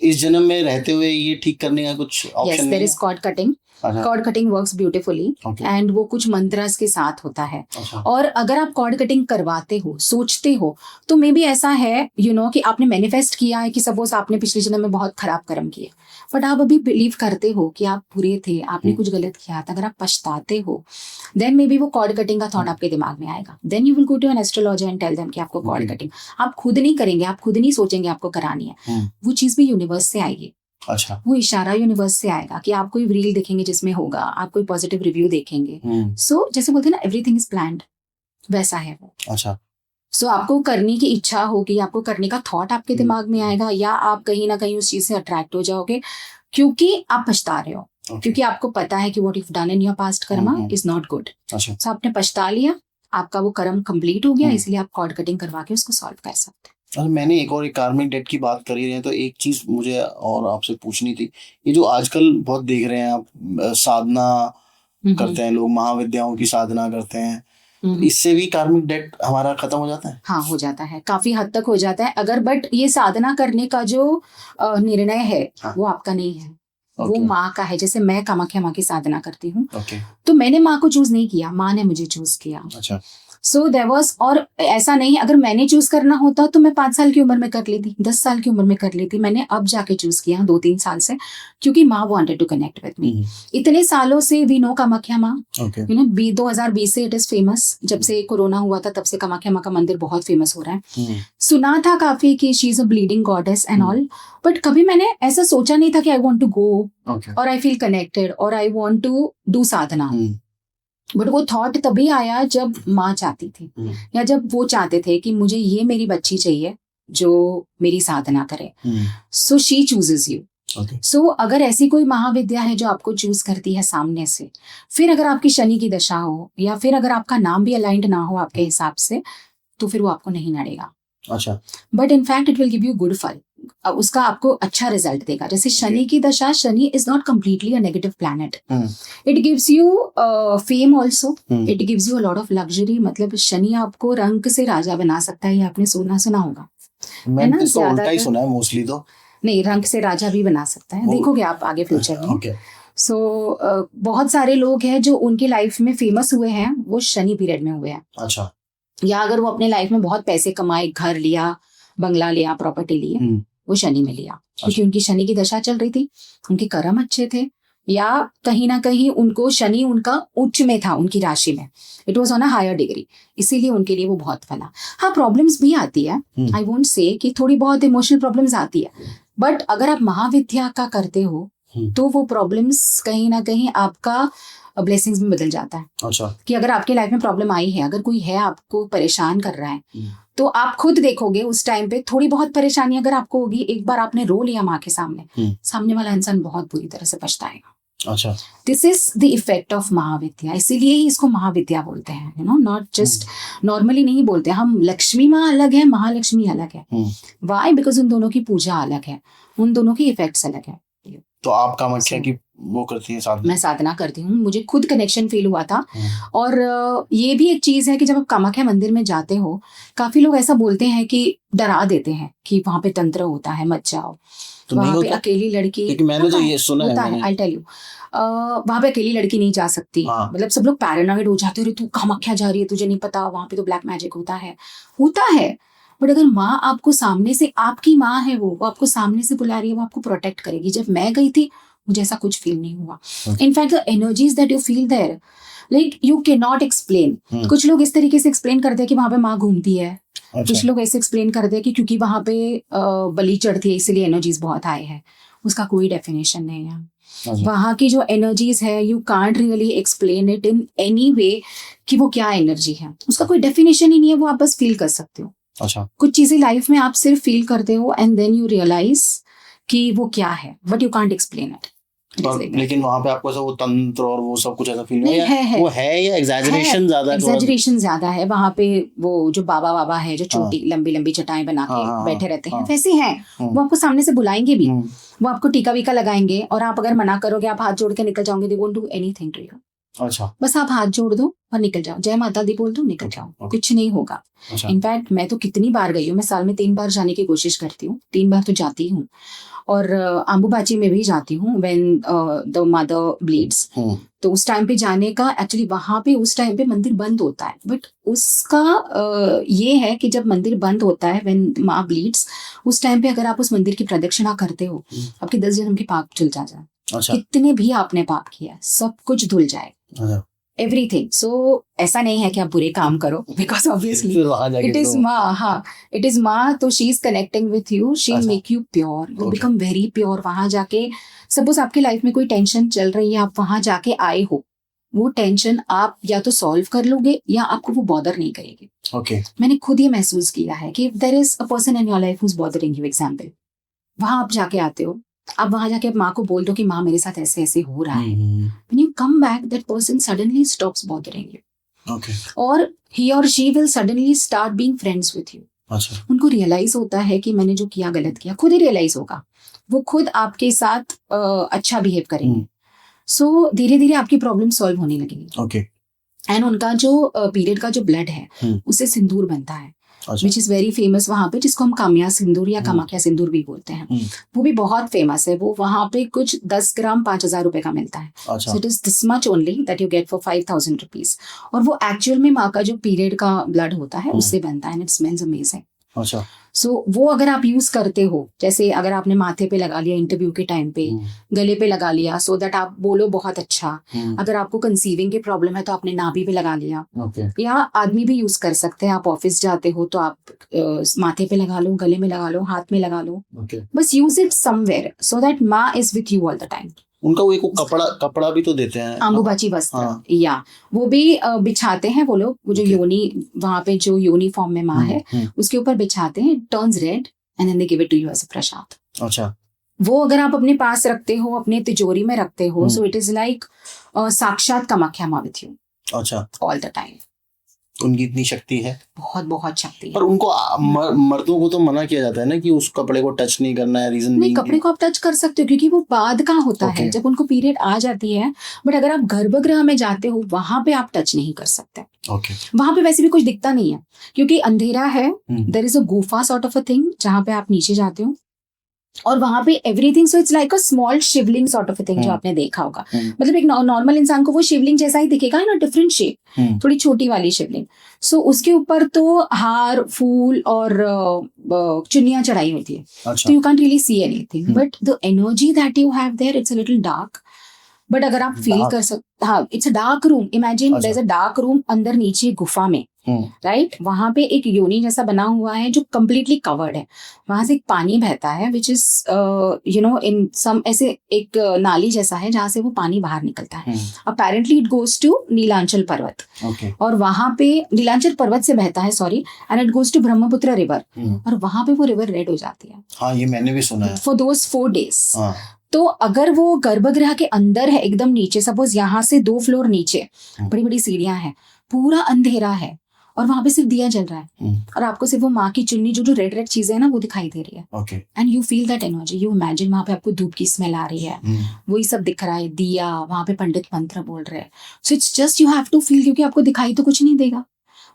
इस जन्म में रहते हुए ये ठीक करने का कुछ option there is cord cutting. Cord cutting works beautifully and वो कुछ मंत्रास के साथ होता है। और अगर आप कॉर्ड कटिंग करवाते हो, सोचते हो, तो मे बी ऐसा है कि आपने मैनिफेस्ट किया है कि सपोज आपने पिछले जन्म में बहुत खराब कर्म किए, बट आप अभी बिलीव करते हो कि आप बुरे थे, आपने कुछ गलत किया था, अगर आप पछताते हो, देन मे बी वो कॉर्ड कटिंग का थॉट आपके दिमाग में आएगा। Then you will go to an astrologer and tell them कि आपको कॉर्ड कटिंग, आप खुद नहीं करेंगे, आप खुद नहीं सोचेंगे आपको करानी है, वो चीज भी यूनिवर्स से आएगी। अच्छा, वो इशारा यूनिवर्स से आएगा कि आप कोई रील देखेंगे जिसमें होगा, आप कोई पॉजिटिव रिव्यू देखेंगे। सो जैसे बोलते हैं ना, एवरीथिंग इज प्लान्ड, वैसा है वो। अच्छा, सो आपको करने की इच्छा होगी, आपको करने का थॉट आपके दिमाग में आएगा, या आप कहीं ना कहीं उस चीज से अट्रैक्ट हो जाओगे क्योंकि आप पछता रहे हो, क्योंकि आपको पता है कि what you done in your past karma is not good. So आपने पछता लिया, आपका वो कर्म कंप्लीट हो गया, इसलिए आप कॉर्ड कटिंग करवा के उसको सॉल्व कर सकते हैं। मैंने एक कार्मिक डेट की बात करी है तो एक चीज मुझे और आपसे पूछनी थी। ये जो आजकल बहुत देख रहे हैं आप, साधना करते हैं लोग, महाविद्याओं की साधना करते हैं, इससे भी कार्मिक डेट हमारा खत्म हो जाता है? हाँ, हो जाता है, काफी हद तक हो जाता है अगर, बट ये साधना करने का जो निर्णय है वो आपका नहीं है, वो माँ का है। जैसे मैं कामाख्या माँ की साधना करती हूँ, तो मैंने माँ को चूज नहीं किया, माँ ने मुझे चूज किया। अच्छा। सो देयर वाज, और ऐसा नहीं, अगर मैंने चूज करना होता तो मैं 5 साल की उम्र में कर लेती, 10 साल की उम्र में कर लेती। मैंने अब जाके चूज किया 2-3 साल से, क्योंकि माँ wanted to connect with me. इतने सालों से वी नो कामाख्या माँ, 2020 से इट इज फेमस। जब से कोरोना हुआ था तब से कामाख्या माँ का मंदिर बहुत फेमस हो रहा है। सुना था काफी कि she is a bleeding goddess and all, but कभी मैंने ऐसा सोचा नहीं था कि आई वांट टू गो और आई फील कनेक्टेड और I want to do sadhana. But वो थॉट तभी आया जब माँ चाहती थी, या जब वो चाहते थे कि मुझे ये मेरी बच्ची चाहिए जो मेरी साधना करे। So she chooses you. So अगर ऐसी कोई महाविद्या है जो आपको चूज करती है सामने से, फिर अगर आपकी शनि की दशा हो, या फिर अगर आपका नाम भी अलाइंड ना हो आपके हिसाब से, तो फिर वो आपको नहीं नड़ेगा। अच्छा। But in fact it will give you good फल, उसका आपको अच्छा रिजल्ट देगा। जैसे शनि की दशा, Shani is not completely a negative planet, it gives you fame also, it gives you a lot of luxury. मतलब शनि आपको रंक से राजा बना सकता है, ये आपने सुना होगा, है ना? तो उल्टा ही सुना है मोस्टली, तो नहीं, रंक से राजा भी बना सकता है, देखोगे आप आगे फ्यूचर में। सो बहुत सारे लोग हैं जो उनकी लाइफ में फेमस हुए हैं, वो शनि पीरियड में हुए हैं। अच्छा। या अगर वो अपने लाइफ में बहुत पैसे कमाए, घर लिया, बंगला लिया, प्रॉपर्टी लिए, वो शनि में लिया क्योंकि उनकी शनि की दशा चल रही थी, उनके कर्म अच्छे थे, या कहीं ना कहीं उनको शनि उनका उच्च में था, उनकी राशि में, it was on a higher degree, इसीलिए उनके लिए वो बहुत फला। हाँ, प्रॉब्लम्स भी आती है, आई वोंट से कि थोड़ी बहुत इमोशनल प्रॉब्लम्स आती है, बट अगर आप महाविद्या का करते हो तो वो प्रॉब्लम्स कहीं ना कहीं आपका ब्लेसिंग्स में बदल जाता है। अच्छा। कि अगर आपके लाइफ में प्रॉब्लम आई है, अगर कोई है आपको परेशान कर रहा है, तो आप खुद देखोगे उस टाइम पे थोड़ी बहुत परेशानी अगर आपको होगी, एक बार आपने रो लिया माँ के सामने, सामने वाला इंसान बहुत बुरी तरह से पछताएगा। अच्छा। This is the effect of Mahavidya, इसीलिए ही इसको महाविद्या बोलते हैं, you know, not just normally नहीं बोलते हम। लक्ष्मी माँ अलग है, महालक्ष्मी अलग है। वाई? बिकॉज उन दोनों की पूजा अलग है, उन दोनों की इफेक्ट्स अलग है। तो आप कामाख्या की वो करती है साधना? मैं साधना करती हूँ, मुझे खुद कनेक्शन फील हुआ था। और ये भी एक चीज है कि जब आप कामाख्या मंदिर में जाते हो, काफी लोग ऐसा बोलते हैं कि डरा देते हैं कि वहां पे तंत्र होता है, मत जाओ, तो वहां पे अकेली लड़की, क्योंकि मैंने तो ये सुना है, आई टेल यू, वहां पे अकेली लड़की नहीं जा सकती। मतलब सब लोग पैरानॉइड हो जाते हो, तू कामाख्या जा रही है, तुझे नहीं पता वहां पे तो ब्लैक मैजिक होता है। बट अगर माँ आपको सामने से, आपकी माँ है वो आपको सामने से बुला रही है, वो आपको प्रोटेक्ट करेगी। जब मैं गई थी मुझे ऐसा कुछ फील नहीं हुआ। In fact the energies that you feel there, like you can not explain. कुछ लोग इस तरीके से एक्सप्लेन करते हैं कि वहां पे माँ घूमती है। कुछ लोग ऐसे एक्सप्लेन करते हैं कि क्योंकि वहां पे बलि चढ़ती है इसलिए एनर्जीज बहुत हाई है। उसका कोई डेफिनेशन नहीं है। वहां की जो एनर्जीज है, you can't really explain it in any way कि वो क्या एनर्जी है। उसका कोई डेफिनेशन ही नहीं है, वो आप बस फील कर सकते हो। अच्छा। कुछ चीजें लाइफ में आप सिर्फ फील करते हो एंड देन यू रियलाइज कि वो क्या है, but you can't explain it. लेकिन वहां पे आपको ऐसा वो तंत्र और वो सब कुछ ऐसा फील नहीं है, वो है या एग्जैजरेशन ज्यादा है? एग्जैजरेशन ज्यादा है वहां पे। वो जो बाबा है जो छोटी लंबी लंबी चटाएं बना के बैठे रहते हैं, वैसे हैं। वो आपको सामने से बुलाएंगे भी, वो आपको टीका वीका लगाएंगे, और आप अगर मना करोगे, आप हाथ जोड़ के निकल जाओगे, they won't do anything to you. अच्छा। बस आप हाथ जोड़ दो और निकल जाओ, जय माता दी बोल दो, निकल जाओ, कुछ नहीं होगा। इनफैक्ट मैं तो कितनी बार गई हूँ, मैं साल में 3 बार जाने की कोशिश करती हूँ, 3 बार तो जाती हूँ। और अंबुबाची में भी जाती हूँ व्हेन द मदर ब्लीड्स। तो उस टाइम पे जाने का, एक्चुअली वहां पे उस टाइम पे मंदिर बंद होता है, बट उसका ये है कि जब मंदिर बंद होता है व्हेन माँ ब्लीड्स, उस टाइम पे अगर आप उस मंदिर की प्रदक्षिणा करते हो, आपके 10 जन्म के पाप धुल जाए। अच्छा। कितने भी आपने पाप किया सब कुछ धुल जाए, एवरीथिंग। सो ऐसा नहीं है कि आप बुरे काम करो, बिकॉज ऑब्वियसली इट इज माँ। हाँ, इट इज माँ, तो she is connecting with you, she make you pure, you become very pure. वहां जाके सपोज आपकी लाइफ में कोई टेंशन चल रही है, आप वहां जाके आए हो, वो टेंशन आप या तो सॉल्व कर लोगे या आपको वो बॉदर नहीं करेगी। ओके। मैंने खुद ये महसूस किया है कि there is a person in your life who is bothering you, example, वहां आप जाके आते हो, आप वहां जाके माँ को बोल दो कि माँ मेरे साथ ऐसे ऐसे हो रहा है। When you come back, that person suddenly stops bothering you. Okay. और he or she will suddenly start being friends with you. अच्छा। उनको रियलाइज होता है कि मैंने जो किया गलत किया, खुद ही रियलाइज होगा, वो खुद आपके साथ अच्छा बिहेव करेंगे। सो धीरे धीरे आपकी प्रॉब्लम सॉल्व होने लगेगी। ओके। एंड उनका जो पीरियड का जो ब्लड है उससे सिंदूर बनता है, विच इज वेरी फेमस वहां पे, जिसको हम काम्या सिंदूर या कामाख्या सिंदूर भी बोलते हैं। वो भी बहुत फेमस है। वो वहां पे कुछ 10 ग्राम 5,000 रुपए का मिलता है। So it is this much only that you get for 5,000 rupees. और वो एक्चुअल में माँ का जो पीरियड का ब्लड होता है उससे बनता है, एंड इट स्मेल्स अमेजिंग। अच्छा। सो वो अगर आप यूज करते हो, जैसे अगर आपने माथे पे लगा लिया इंटरव्यू के टाइम पे, गले पे लगा लिया, सो दैट आप बोलो बहुत अच्छा। अगर आपको कंसीविंग की प्रॉब्लम है तो आपने नाभि पे लगा लिया। या आदमी भी यूज कर सकते हैं, आप ऑफिस जाते हो तो आप माथे पे लगा लो, गले में लगा लो, हाथ में लगा लो। बस use it somewhere so that माँ is with you all the time. उनका वो एक कपड़ा भी तो देते हैं, अंबुबाची वस्त्र, या वो भी बिछाते हैं वो लोग, वो जो योनि वहां पे जो यूनिफॉर्म में माँ है उसके ऊपर बिछाते हैं, turns red and then they give it to you as a prasad. अच्छा। वो अगर आप अपने पास रखते हो, अपने तिजोरी में रखते हो, सो इट इज लाइक साक्षात कामाख्या माँ विथ यू। अच्छा। All the time. उनकी इतनी शक्ति है, बहुत बहुत शक्ति है। पर उनको मर्दों को तो मना किया जाता है ना कि उस कपड़े को टच नहीं करना है। रीजन नहीं, कपड़े को आप टच कर सकते हो क्योंकि वो बाद का होता है, जब उनको पीरियड आ जाती है। बट अगर आप गर्भगृह में जाते हो वहां पे आप टच नहीं कर सकते। वहां पे वैसे भी कुछ दिखता नहीं है क्योंकि अंधेरा है। देयर इज अ गुफा सॉर्ट ऑफ अ थिंग जहां पे आप नीचे जाते हो, और वहां पे everything, so it's like a small Shivling sort of a thing जो आपने देखा होगा। मतलब एक नॉर्मल इंसान को वो शिवलिंग जैसा ही दिखेगा, इन अ डिफरेंट शेप, थोड़ी छोटी वाली शिवलिंग। सो उसके ऊपर तो हार, फूल और चुन्नियां चढ़ाई होती है। तो you can't really see anything, but the energy that you have there, it's a little dark. But अगर आप फील कर सकते, हाँ, it's a dark room. Imagine there is a dark room, अंदर नीचे गुफा में राइट, वहां पे एक योनि जैसा बना हुआ है जो कम्प्लीटली कवर्ड है, वहां से एक पानी बहता है विच इज इन सम ऐसे एक नाली जैसा है जहाँ से वो पानी बाहर निकलता है। Apparently it goes to Nilanchal Parvat, और वहां पे नीलांचल पर्वत से बहता है, sorry, and it goes to Brahmaputra river, और वहां पे वो रिवर रेड हो जाती है। हाँ, ये मैंने भी सुना है। For those 4 days। तो अगर वो गर्भगृह के अंदर है, एकदम नीचे, सपोज यहाँ से 2 फ्लोर नीचे बड़ी बड़ी सीढ़ियां हैं, पूरा अंधेरा है, और वहां पे सिर्फ दिया जल रहा है, और आपको सिर्फ वो माँ की चुन्नी जो रेड रेड चीजें है ना वो दिखाई दे रही है, and you feel that energy, you imagine वहां पे आपको धूप की स्मेल आ रही है, वही सब दिख रहा है, दिया, वहां पे पंडित मंत्र बोल रहे हैं। So it's just you have to feel, क्योंकि आपको दिखाई तो कुछ नहीं देगा,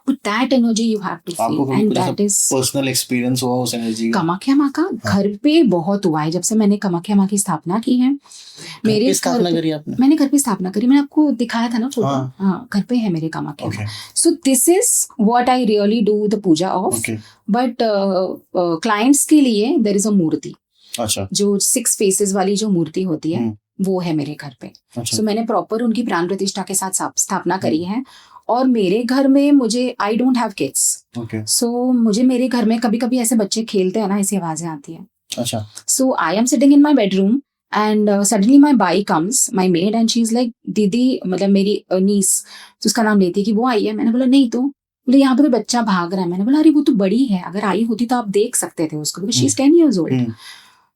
but that energy you have to feel, and that is personal experience हुआ उस एनर्जी का। कामाख्या माँ का घर पे बहुत हुआ है, जब से मैंने कामाख्या माँ की स्थापना की है। मेरे स्थापना करी आपने? मैंने घर पे स्थापना करी, मैंने आपको दिखाया था ना फोटो। हाँ, घर पे है मेरे Kamakhya. So this is what I really do the puja of, but clients के लिए देयर इज अ मूर्ति। अच्छा। जो 6 फेसेस वाली जो मूर्ति होती है वो है मेरे घर पे। सो मैंने प्रॉपर उनकी प्राण प्रतिष्ठा के साथ स्थापना करी है, और मेरे घर में मुझे आई डोंट हैव किड्स, सो मुझे मेरे घर में कभी कभी ऐसे बच्चे खेलते हैं ना, ऐसी आवाजें आती है। अच्छा। So I am sitting in my bedroom and suddenly my बाई comes, my maid, and she is like, दीदी, मतलब मेरी नीस, तो उसका नाम लेती है कि वो आई है। मैंने बोला नहीं, तो बोले यहाँ पे कोई बच्चा भाग रहा है। मैंने बोला अरे वो तो बड़ी है, अगर आई होती तो आप देख सकते थे उसको, because she is 10 years old,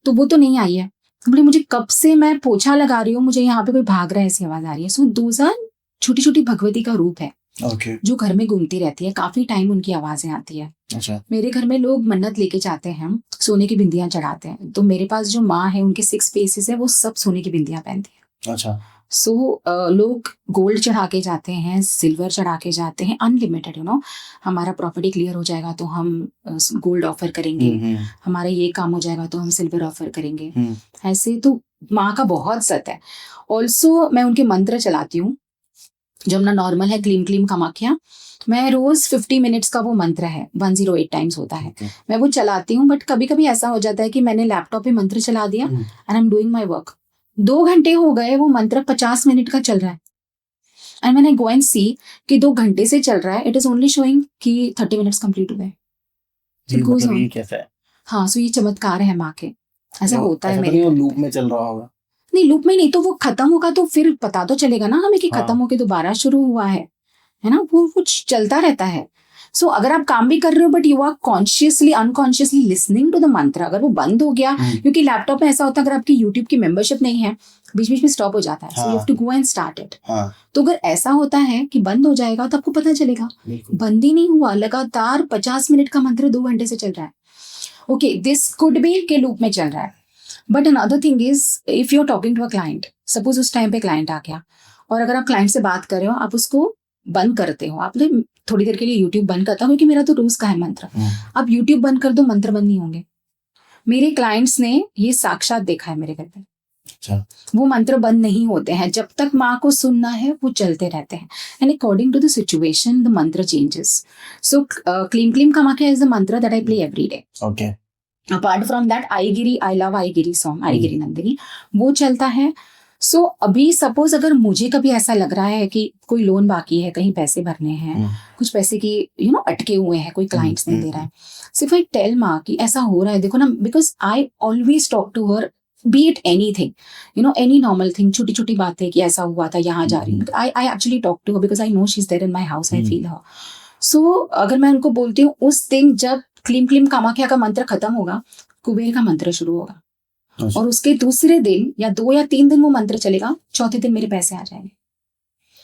तो वो तो नहीं आई है। बोले मुझे कब से मैं पोछा लगा रही हूँ, मुझे यहाँ पे कोई भाग रहा है, ऐसी आवाज आ रही है। सो दोज आर छोटी छोटी भगवती का रूप है, जो घर में घूमती रहती है, काफी टाइम उनकी आवाजें आती है। अच्छा। मेरे घर में लोग मन्नत लेके जाते हैं, सोने की बिंदियां चढ़ाते हैं, तो मेरे पास जो माँ है उनके 6 फेसेस है, वो सब सोने की बिंदियां पहनती है। अच्छा। सो लोग गोल्ड चढ़ा के जाते हैं, सिल्वर चढ़ा के जाते हैं, अनलिमिटेड, हमारा प्रॉपर्टी क्लियर हो जाएगा तो हम गोल्ड ऑफर करेंगे, हमारा ये काम हो जाएगा तो हम सिल्वर ऑफर करेंगे। ऐसे तो माँ का बहुत सत है। ऑल्सो मैं उनके मंत्र चलाती हूँ, जो अपना नॉर्मल है, क्लीम क्लीम कामाख्या, मैं रोज 50 मिनट्स का वो मंत्र है, 108 टाइम्स होता है, मैं वो चलाती हूँ। बट कभी कभी ऐसा हो जाता है कि मैंने लैपटॉप पे मंत्र चला दिया and I am doing my work, 2 घंटे हो गए, वो मंत्र 50 मिनट का चल रहा है, एंड मैंने गो एंड सी कि 2 घंटे से चल रहा है, इट इज ओनली शोइंग कि 30 मिनट्स कंप्लीट हो गए। ये कैसा है? हाँ, सो ये चमत्कार है माँ के, ऐसा होता है। मेरे लूप में चल रहा होगा? नहीं, लूप में नहीं, तो वो खत्म होगा तो फिर पता तो चलेगा ना हमें कि खत्म होके दोबारा शुरू हुआ है ना, वो कुछ चलता रहता है। सो अगर आप काम भी कर रहे हो but you are consciously unconsciously listening to the mantra, अगर वो बंद हो गया, क्योंकि लैपटॉप में ऐसा होता है अगर आपकी यूट्यूब की मेंबरशिप नहीं है, बीच बीच में स्टॉप हो जाता है, so you have to go and start it. तो अगर ऐसा होता है कि बंद हो जाएगा तो आपको पता चलेगा, बंद ही नहीं हुआ, लगातार 50 मिनट का मंत्र 2 घंटे से चल रहा है। ओके, दिस कुड बी के लूप में चल रहा है। But another thing is, if you are talking to a client, suppose उस टाइम पे क्लाइंट आ गया, और अगर आप क्लाइंट से बात कर रहे हो, आप उसको बंद करते हो, आप थोड़ी देर के लिए यूट्यूब बंद करता हूँ, क्योंकि मेरा तो रोज का है मंत्र, आप यूट्यूब बंद कर दो, मंत्र बंद नहीं होंगे। मेरे क्लाइंट्स ने ये साक्षात देखा है मेरे घर पे। अच्छा। वो मंत्र बंद नहीं होते हैं, जब तक माँ को सुनना है वो चलते रहते हैं, and according to the situation the mantra changes. So क्लीम क्लीम Kamakhya is the mantra that I play every day. Okay. Apart from that Aigiri, I love Aigiri song, Aigiri Nandini, वो चलता है। सो अभी सपोज अगर मुझे कभी ऐसा लग रहा है कि कोई लोन बाकी है, कहीं पैसे भरने हैं, कुछ पैसे की अटके हुए हैं, कोई क्लाइंट्स नहीं दे रहा है, सिर्फ आई टेल माँ कि ऐसा हो रहा है, देखो ना, because I always talk to her, be it anything, any normal thing, छोटी छोटी बातें कि ऐसा हुआ था, यहाँ जा रही हूँ, I actually talk to her because I know she is there in my house, I feel her. So अगर मैं उनको बोलती हूँ, उस दिन जब क्लीम क्लीम कामाख्या का मंत्र खत्म होगा, कुबेर का मंत्र शुरू होगा, और उसके दूसरे दिन या 2 या 3 दिन वो मंत्र चलेगा, चौथे दिन मेरे पैसे आ जाएंगे।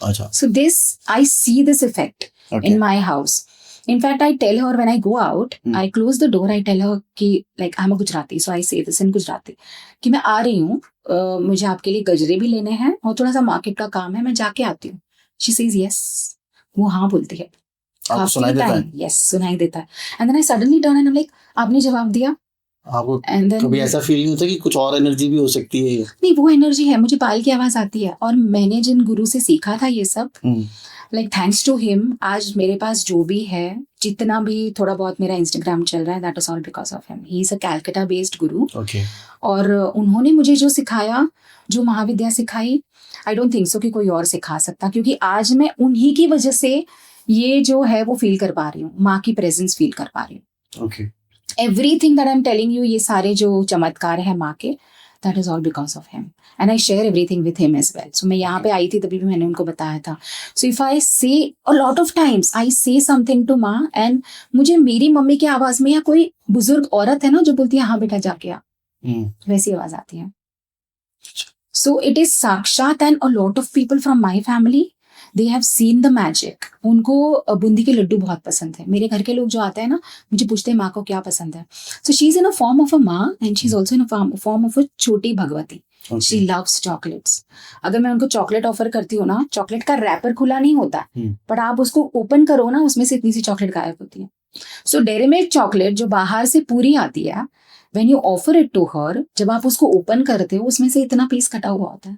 अच्छा। So this I see this effect in my house. In fact, I tell her when I go out, I close the door, I tell her कि like I'm a Gujarati, so I say this in Gujarati कि मैं आ रही हूँ, मुझे आपके लिए गजरे भी लेने हैं और थोड़ा सा मार्केट का काम है, मैं जाके आती हूँ। She says yes, वो हाँ बोलती है। आपको सुनाई देता है? Yes, सुनाई देता है। And then I suddenly turn and I'm like, आपने जवाब दिया। आपको कभी ऐसा फील नहीं होता कि कुछ और एनर्जी भी हो सकती है? नहीं, वो एनर्जी है, मुझे पायल की आवाज आती है, और मैंने जिन गुरु से सीखा था ये सब, लाइक थैंक्स टू हिम, आज मेरे पास जो भी है, जितना भी थोड़ा बहुत मेरा इंस्टाग्राम चल रहा है, that is all because of him. He is a Calcutta based गुरु। और उन्होंने मुझे जो सिखाया, जो महाविद्या सिखाई, आई डोंट थिंक सो कि कोई और सिखा सकता, क्योंकि आज मैं उन्हीं की वजह से ये जो है वो फील कर पा रही हूँ, माँ की प्रेजेंस फील कर पा रही हूँ। Okay. Everything that I am telling you, ये सारे जो चमत्कार है माँ के, that is all because of him and I share everything with him as well. So मैं यहाँ पे आई थी तभी भी मैंने उनको बताया था। सो if I say a lot of times I say something to माँ एंड मुझे मेरी मम्मी की आवाज में, या कोई बुजुर्ग औरत है ना जो बोलती है हाँ बेटा जाके आ, वैसी आवाज आती है। सो इट इज साक्षात and a lot of people from my family they have seen the magic. उनको बूंदी के लड्डू बहुत पसंद है। मेरे घर के लोग जो आते हैं ना मुझे पूछते हैं माँ को क्या पसंद है। So she is in a form of a maa and she is also in a form of a छोटी भगवती। She loves chocolates. अगर मैं उनको चॉकलेट ऑफर करती हूँ ना, चॉकलेट का रैपर खुला नहीं होता, बट आप उसको ओपन करो ना, उसमें से इतनी सी चॉकलेट गायब होती है। सो डेयरी मिल्क चॉकलेट जो बाहर से पूरी आती है, when you offer it to her, जब आप उसको ओपन करते हो उसमें से इतना पीस कटा हुआ होता है।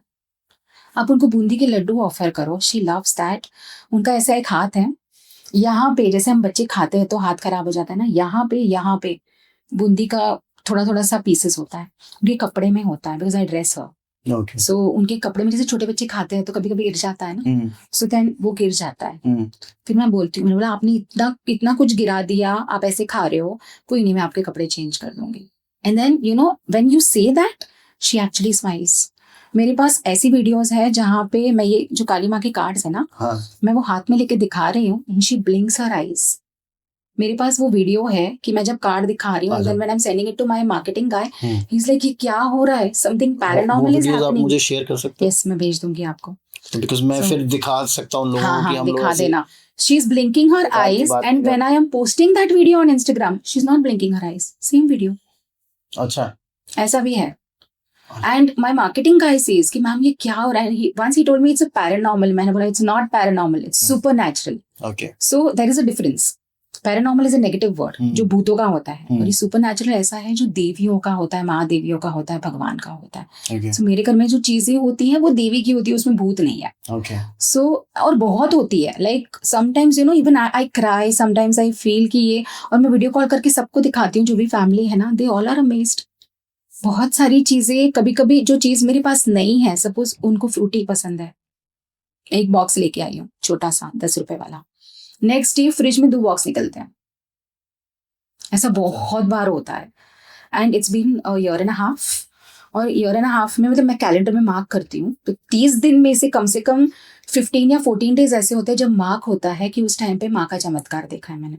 आप उनको बूंदी के लड्डू ऑफर करो, शी लव्स दैट। उनका ऐसा एक हाथ है, यहाँ पे जैसे हम बच्चे खाते हैं तो हाथ खराब हो जाता है ना, यहाँ पे बूंदी का थोड़ा थोड़ा सा पीसेस होता है, उनके कपड़े में होता है, बिकॉज आई ड्रेस हर। सो उनके कपड़े में जैसे छोटे बच्चे खाते हैं तो कभी कभी गिर जाता है ना, सो देन वो गिर जाता है। फिर मैं बोलती हूँ, मैंने बोला आपने इतना कुछ गिरा दिया, आप ऐसे खा रहे हो, कोई नहीं मैं आपके कपड़े चेंज कर दूंगी। And then you know when you say that she actually smiles. मेरे पास ऐसी वीडियोस है जहाँ पे मैं ये जो काली माँ के कार्ड्स है ना, मैं वो हाथ में लेके दिखा रही हूँ and she blinks her eyes. मेरे पास वो वीडियो है कि मैं जब कार्ड दिखा रही हूँ and when I am sending it to my marketing guy, he is like ये क्या हो रहा है, समथिंग पैरानॉर्मल इज हैपनिंग। आप मुझे शेयर कर सकते हो? यस, मैं भेज दूंगी आपको, बिकॉज़ मैं फिर दिखा सकता हूँ लोगों को कि हम लोग दिखा देना। She is blinking her eyes and when I am posting that video on Instagram she is not blinking her eyes, same video. अच्छा, ऐसा भी है। And my marketing guy says कि मैम ये क्या हो रहा है, once he told me it's a paranormal. मैंने बोला it's not paranormal, it's supernatural. Okay. So there is a difference. Paranormal is a negative word जो भूतों का होता है, और ये सुपर नेचुरल ऐसा है जो देवियों का होता है, महादेवियों का होता है, भगवान का होता है। सो मेरे घर में जो चीजें होती हैं वो देवी की होती है, उसमें भूत नहीं है। सो और बहुत होती है, like sometimes you know even I cry, sometimes I feel कि ये, और मैं वीडियो कॉल करके सबको दिखाती हूँ जो भी फैमिली है ना, दे ऑल आर अमेज्ड। बहुत सारी चीजें, कभी कभी जो चीज मेरे पास नहीं है, सपोज उनको फ्रूटी पसंद है, एक बॉक्स लेके आई हूँ छोटा सा 10 रुपए वाला, नेक्स्ट डे फ्रिज में 2 बॉक्स निकलते हैं। ऐसा बहुत बार होता है and it's been a year and a half. और ईयर एंड अ हाफ में मतलब मैं कैलेंडर में मार्क करती हूँ तो 30 दिन में से कम 15 या 14 डेज ऐसे होते हैं जब मार्क होता है कि उस टाइम पे माँ का चमत्कार देखा है मैंने।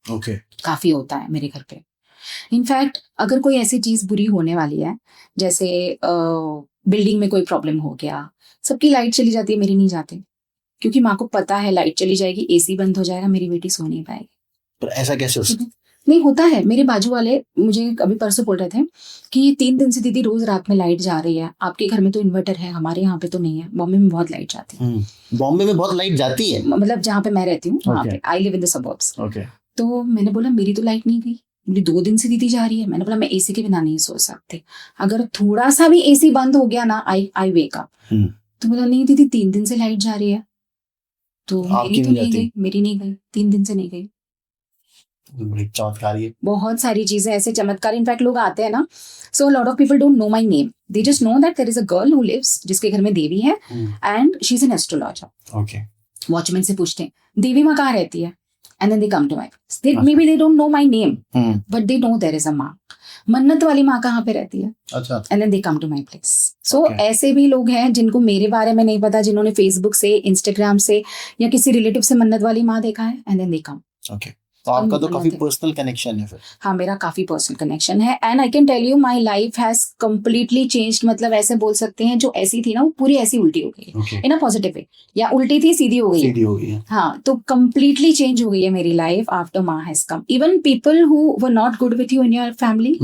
ओके। काफी होता है मेरे घर पे। इनफैक्ट अगर कोई ऐसी चीज बुरी होने वाली है, जैसे बिल्डिंग में कोई प्रॉब्लम हो गया, सबकी लाइट चली जाती है, मेरी नहीं जाती, क्योंकि माँ को पता है लाइट चली जाएगी, एसी बंद हो जाएगा, मेरी बेटी सो नहीं पाएगी। पर ऐसा कैसे हो सकता है? नहीं होता है। मेरे बाजू वाले मुझे अभी परसों बोल रहे थे कि 3 दिन से दीदी रोज रात में लाइट जा रही है, आपके घर में तो इन्वर्टर है, हमारे यहाँ पे तो नहीं है। बॉम्बे में बहुत लाइट जाती है। बॉम्बे में बहुत लाइट जाती है, मतलब जहाँ पे मैं रहती हूँ वहाँ पे, I live in the suburbs. तो मैंने बोला मेरी तो लाइट नहीं गई, मेरी 2 दिन से दीदी जा रही है। मैंने बोला मैं एसी के बिना नहीं सो सकती, अगर थोड़ा सा भी एसी बंद हो गया ना आई वेक अप। तो बोला नहीं दीदी 3 दिन से लाइट जा रही है, तो मेरी तो नहीं गई, मेरी नहीं गई, 3 दिन से नहीं गई। चमत्कार है, बहुत सारी चीजें ऐसे चमत्कार। इनफैक्ट लोग आते हैं ना, so lot of people don't know my name, they just know that there is a girl who lives, जिसके घर में देवी है and she is an astrologer. Okay. Watchman से पूछते हैं देवी माँ कहाँ रहती है, and then they come to my place. Maybe they don't know my name but they know there is a माँ। मन्नत वाली माँ कहाँ पे रहती है, अच्छा, and then they come to my place. So ऐसे भी लोग हैं जिनको मेरे बारे में नहीं पता, जिन्होंने फेसबुक से, इंस्टाग्राम से या किसी रिलेटिव से मन्नत वाली माँ देखा है, and then they come. Okay. तो आपका तो काफी पर्सनल कनेक्शन है फिर। हाँ, मेरा काफी पर्सनल कनेक्शन है and I can tell you my life has completely changed. मतलब ऐसे बोल सकते हैं जो ऐसी थी ना वो पूरी ऐसी उल्टी हो गई इन अ पॉजिटिव वे, या उल्टी थी सीधी हो गई है। हाँ, तो कंप्लीटली चेंज हो गई है मेरी लाइफ आफ्टर माँ has come. Even people who were not good with you in your family,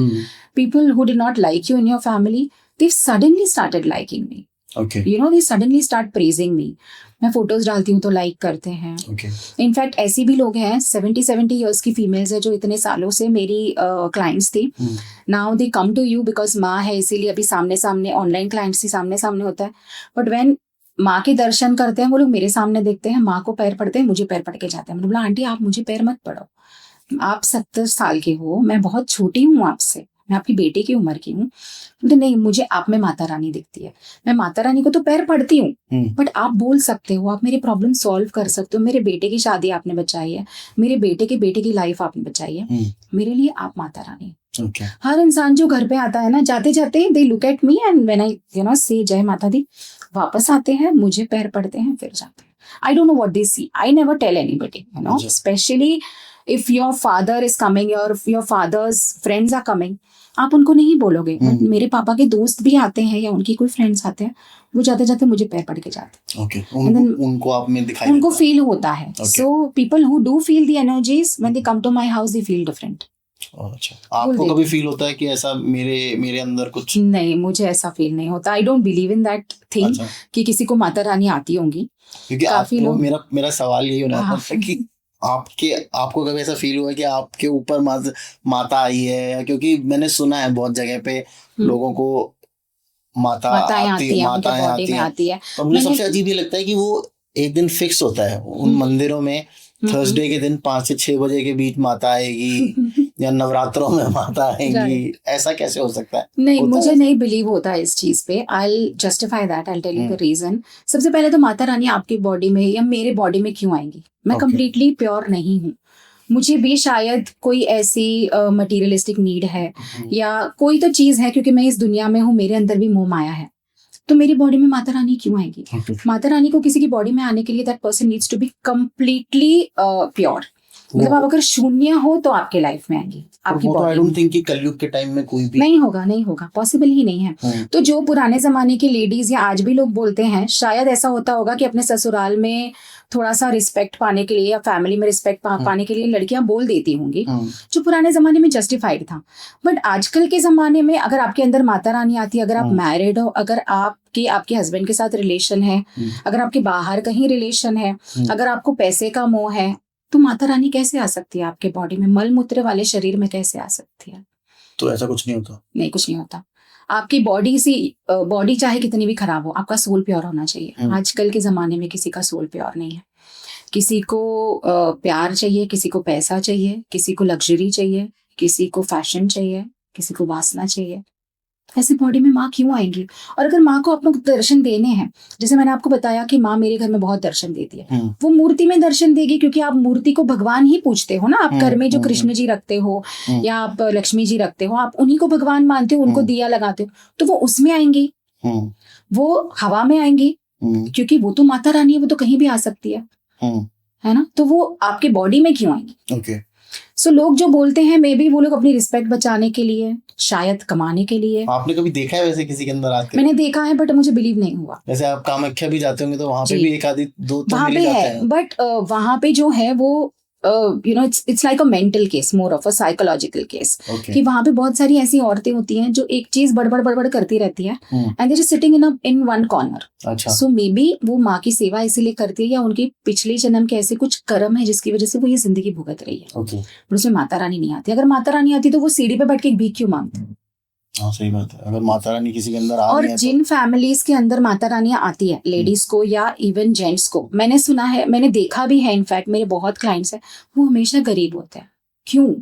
people who did not like you in your family, they suddenly started liking me. You know, they suddenly start praising me. मैं photos डालती हूँ तो like करते हैं। In fact ऐसी भी लोग हैं 70 ईयर्स की फीमेल्स है जो इतने सालों से मेरी क्लाइंट्स थी। Now they come to you because माँ है, इसीलिए अभी सामने सामने ऑनलाइन क्लाइंट्स ही सामने सामने होता है, बट व्हेन माँ के दर्शन करते हैं वो लोग मेरे सामने देखते हैं, माँ को पैर पड़ते हैं, मुझे पैर पड़ के जाते हैं। मैंने बोला आंटी आप मुझे पैर मत पड़ो, आप 70 साल के हो, मैं बहुत छोटी हूँ आपसे, मैं आपकी बेटे की उम्र की हूँ। तो नहीं, मुझे आप में माता रानी दिखती है। मैं माता रानी को तो पैर पड़ती हूँ, बट आप बोल सकते हो, आप मेरे प्रॉब्लम सॉल्व कर सकते हो। मेरे बेटे की शादी आपने बचाई है, मेरे बेटे की लाइफ आपने बचाई है, मेरे लिए आप माता रानी। हर इंसान जो घर पे आता है ना, जाते जाते they look at me and when आई से जय माता दी, वापस आते हैं, मुझे पैर पड़ते हैं, फिर जाते हैं। I don't know what they see. I never tell anybody, especially if your father is coming or if your father's friends are coming, आप उनको नहीं बोलोगे। बट मेरे पापा के दोस्त भी आते हैं या उनकी कोई फ्रेंड्स आते हैं, वो जाते जाते मुझे पैर पड़ के जाते हैं। उनको आप में दिखाई उनको फील होता है। So people who do feel the energies when they come to my house, they feel different. अच्छा, आपको कभी फील होता है कि ऐसा मेरे अंदर कुछ? नहीं, मुझे ऐसा फील नहीं होता। I don't believe in that thing कि किसी को माता रानी आती होंगी। क्योंकि काफी लोग, मेरा सवाल यही होना था कि आपको कभी ऐसा फील हुआ कि आपके ऊपर माता आई है? क्योंकि मैंने सुना है बहुत जगह पे लोगों को माताएं आती है। तो मुझे सबसे अजीब ये लगता है कि वो एक दिन फिक्स होता है उन मंदिरों में, थर्सडे के दिन 5 से 6 बजे के बीच माता आएगी या नवरात्रों में माता आएगी। ऐसा कैसे हो सकता है? नहीं, मुझे नहीं बिलीव होता इस चीज पे। I justify that, I tell you the reason. सबसे पहले तो माता रानी आपकी बॉडी में या मेरे बॉडी में क्यों आएंगी? मैं कंप्लीटली प्योर नहीं हूँ। मुझे भी शायद कोई ऐसी मटीरियलिस्टिक नीड है या कोई तो चीज है, क्योंकि मैं इस दुनिया में हूँ, मेरे अंदर भी मोह माया है, तो मेरी बॉडी में माता रानी क्यों आएगी? माता रानी को किसी की बॉडी में आने के लिए that person needs to be completely pure. मतलब आप अगर शून्य हो तो आपके लाइफ में आएंगी आपकी बॉडी। आई डोंट थिंक कि कलयुग के टाइम में कोई भी नहीं होगा, पॉसिबल ही नहीं है। तो जो पुराने जमाने की लेडीज या आज भी लोग बोलते हैं, शायद ऐसा होता होगा कि अपने ससुराल में थोड़ा सा रिस्पेक्ट पाने के लिए या फैमिली में रिस्पेक्ट पाने के लिए लड़कियां बोल देती होंगी, जो पुराने जमाने में जस्टिफाइड था। बट आजकल के जमाने में अगर आपके अंदर माता रानी आती है, अगर आप मैरिड हो, अगर आपके हस्बैंड के साथ रिलेशन है, अगर आपके बाहर कहीं रिलेशन है, अगर आपको पैसे का मोह है, तो माता रानी कैसे आ सकती है आपके बॉडी में? मल मूत्र वाले शरीर में कैसे आ सकती है? तो ऐसा कुछ नहीं होता? नहीं, कुछ नहीं होता। आपकी बॉडी चाहे कितनी भी खराब हो, आपका सोल प्योर होना चाहिए। आजकल के जमाने में किसी का सोल प्योर नहीं है। किसी को प्यार चाहिए, किसी को पैसा चाहिए, किसी को लग्जरी चाहिए, किसी को फैशन चाहिए, किसी को वासना चाहिए। ऐसी बॉडी में माँ क्यों आएंगी? और अगर माँ को आप लोग दर्शन देने हैं, जैसे मैंने आपको बताया कि माँ मेरे घर में बहुत दर्शन देती है, वो मूर्ति में दर्शन देगी, क्योंकि आप मूर्ति को भगवान ही पूजते हो ना। आप घर में जो कृष्ण जी रखते हो या आप लक्ष्मी जी रखते हो, आप उन्हीं को भगवान मानते हो, उनको दिया लगाते हो, तो वो उसमें आएंगी, वो हवा में आएंगी, क्योंकि वो तो माता रानी है, वो तो कहीं भी आ सकती है ना। तो वो आपके बॉडी में क्यों आएंगी? सो लोग जो बोलते हैं, मे बी वो लोग अपनी रिस्पेक्ट बचाने के लिए, शायद कमाने के लिए। आपने कभी देखा है वैसे किसी के अंदर आके? मैंने देखा है, बट मुझे बिलीव नहीं हुआ। जैसे आप कामाख्या भी जाते होंगे तो वहां पे भी एक आधी दो तो वहां पे है, बट वहां पे जो है वो it's like a mental case, more of a psychological case, कि वहां पे बहुत सारी ऐसी औरतें होती हैं जो एक चीज बड़बड़ करती रहती है and they are sitting in one corner. So maybe वो माँ की सेवा इसीलिए करती है, या उनके पिछले जन्म के ऐसे कुछ कर्म है जिसकी वजह से वो ये जिंदगी भुगत रही है। पर उसमें माता रानी नहीं आती। अगर माता रानी आती तो वो सीढ़ी पे बैठ के भीख क्यों मांगती? हाँ, सही बात है। अगर माता रानी किसी के अंदर और जिन फैमिलीज के अंदर माता रानी आती है, लेडीज को या इवन जेंट्स को, मैंने सुना है, मैंने देखा भी है, इनफैक्ट मेरे बहुत क्लाइंट्स हैं, वो हमेशा गरीब होते हैं। क्यों?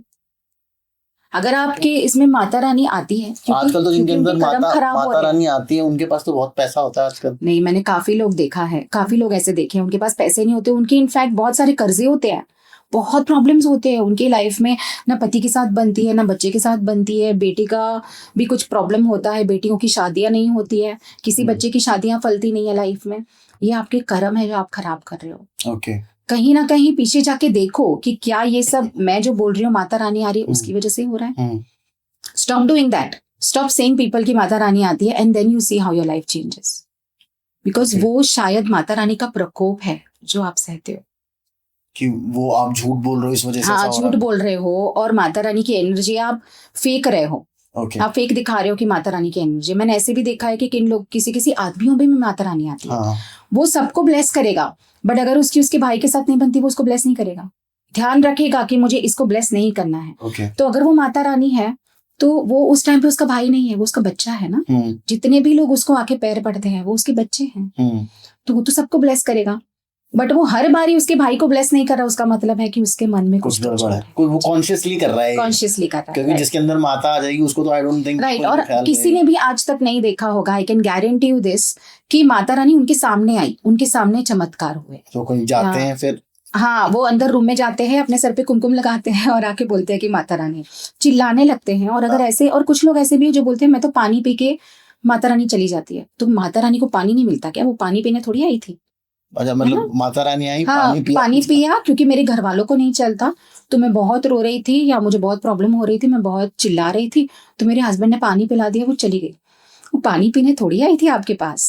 अगर आपके इसमें माता रानी आती है, आजकल तो जिनके अंदर माता रानी आती है उनके पास तो बहुत पैसा होता है आजकल। नहीं, मैंने काफी लोग देखा है, काफी लोग ऐसे देखे हैं, उनके पास पैसे नहीं होते, उनके इनफैक्ट बहुत सारे कर्जे होते हैं, बहुत प्रॉब्लम्स होते हैं उनकी लाइफ में। ना पति के साथ बनती है, ना बच्चे के साथ बनती है, बेटी का भी कुछ प्रॉब्लम होता है, बेटियों की शादियां नहीं होती है, किसी बच्चे की शादियां फलती नहीं है लाइफ में। ये आपके कर्म है जो आप खराब कर रहे हो। कहीं ना कहीं पीछे जाके देखो कि क्या ये सब मैं जो बोल रही हूँ माता रानी आ रही है उसकी वजह से हो रहा है। Stop doing that, stop saying people की माता रानी आती है and then you see how your life changes, because वो शायद माता रानी का प्रकोप है जो आप सहते हो, कि वो आप झूठ बोल रहे हो इस वजह से। हाँ, झूठ बोल रहे हो और माता रानी की एनर्जी आप फेक रहे हो। आप फेक दिखा रहे हो कि माता रानी की एनर्जी। मैंने ऐसे भी देखा है कि किन लोग, किसी आदमियों में माता रानी आती है, वो सबको ब्लेस करेगा, बट अगर उसके भाई के साथ नहीं बनती, वो उसको ब्लेस नहीं करेगा। ध्यान रखेगा कि मुझे इसको ब्लेस नहीं करना है। तो अगर वो माता रानी है तो वो उस टाइम पे उसका भाई नहीं है, वो उसका बच्चा है ना। जितने भी लोग उसको आके पैर पड़ते हैं वो उसके बच्चे हैं, तो वो तो सबको ब्लेस करेगा। बट वो हर बारी उसके भाई को ब्लेस नहीं कर रहा, उसका मतलब है कि उसके मन में कुछ गड़बड़ है, कोई वो कॉन्शियसली कर रहा है, कॉन्शियसली कर रहा है, क्योंकि जिसके अंदर माता आ जाएगी उसको तो आई डोंट थिंक राइट। और किसी ने भी आज तक नहीं देखा होगा, I can guarantee you this, कि माता रानी उनके सामने आई, उनके सामने चमत्कार हुए। तो कोई जाते हैं फिर, हाँ, वो अंदर रूम में जाते हैं, अपने सर पे कुमकुम लगाते हैं और आके बोलते हैं कि माता रानी, चिल्लाने लगते हैं। और अगर ऐसे, और कुछ लोग ऐसे भी है जो बोलते हैं मैं तो पानी पी के माता रानी चली जाती है। तो माता रानी को पानी नहीं मिलता क्या? वो पानी पीने थोड़ी आई थी। अच्छा, मतलब माता रानी आई, हाँ, पानी पिया क्योंकि मेरे घर वालों को नहीं चलता, तो मैं बहुत रो रही थी या मुझे बहुत प्रॉब्लम हो रही थी, मैं बहुत चिल्ला रही थी, तो मेरे हस्बैंड ने पानी पिला दिया, वो चली गई। वो पानी पीने थोड़ी आई थी आपके पास।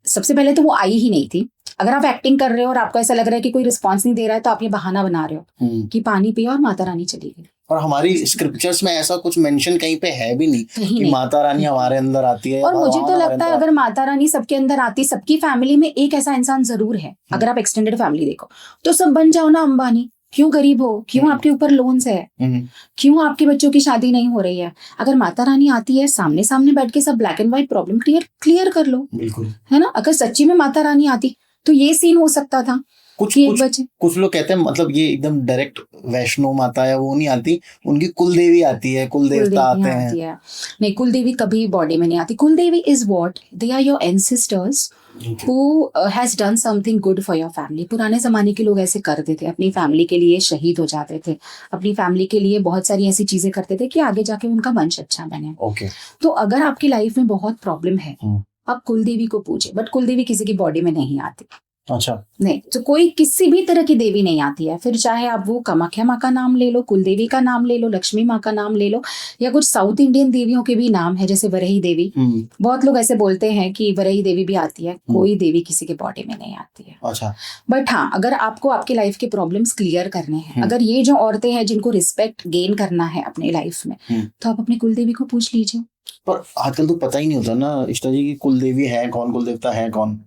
सबसे पहले तो वो आई ही नहीं थी। अगर आप एक्टिंग कर रहे हो और आपको ऐसा लग रहा है कि कोई रिस्पॉन्स नहीं दे रहा है, तो आप ये बहाना बना रहे हो कि पानी पिया और माता रानी चली गई। और हमारी स्क्रिप्चर्स में ऐसा कुछ मेंशन कहीं पे है भी नहीं कि माता रानी हमारे अंदर आती है। और मुझे तो लगता है अगर माता रानी सबके अंदर आती, सबकी फैमिली में एक ऐसा इंसान जरूर है, अगर आप एक्सटेंडेड फैमिली देखो तो सब बन जाओ ना अंबानी। क्यों गरीब हो? क्यों आपके ऊपर लोन्स है? क्यों आपके बच्चों की शादी नहीं हो रही है? अगर माता रानी आती है, सामने सामने बैठ के सब black and white problem clear कर लो, बिल्कुल, है ना। अगर सच्ची में माता रानी आती तो ये सीन हो सकता था। कुछ लोग कहते हैं मतलब ये एकदम डायरेक्ट वैष्णो माता है, वो नहीं आती, उनकी कुल देवी आती है, कुल देवता आते हैं। नहीं, कुल देवी कभी बॉडी में नहीं आती। Kul devi is what, they are your ancestors who has done something good for your family। पुराने जमाने के लोग ऐसे करते थे, अपनी फैमिली के लिए शहीद हो जाते थे, अपनी फैमिली के लिए बहुत सारी ऐसी चीजें करते थे कि आगे जाके उनका वंश अच्छा बने। तो अगर आपकी लाइफ में बहुत प्रॉब्लम है, आप कुल देवी को पूछे, बट कुल देवी किसी की बॉडी में नहीं आती। अच्छा, नहीं, तो कोई किसी भी तरह की देवी नहीं आती है। फिर चाहे आप वो कामाख्या माँ का नाम ले लो, कुल देवी का नाम ले लो, लक्ष्मी माँ का नाम ले लो, या कुछ साउथ इंडियन देवियों के भी नाम है, जैसे वरही देवी। बहुत लोग ऐसे बोलते हैं कि वरही देवी भी आती है। कोई देवी किसी के बॉडी में नहीं आती है। अच्छा, बट हाँ, अगर आपको आपकी लाइफ के प्रॉब्लम्स क्लियर करने हैं, अगर ये जो औरतें हैं जिनको रिस्पेक्ट गेन करना है अपने लाइफ में, तो आप अपनी कुल देवी को पूछ लीजिए। पर आजकल तो पता ही नहीं होता ना इष्टा जी की कुल देवी है कौन, कुल देवता है कौन।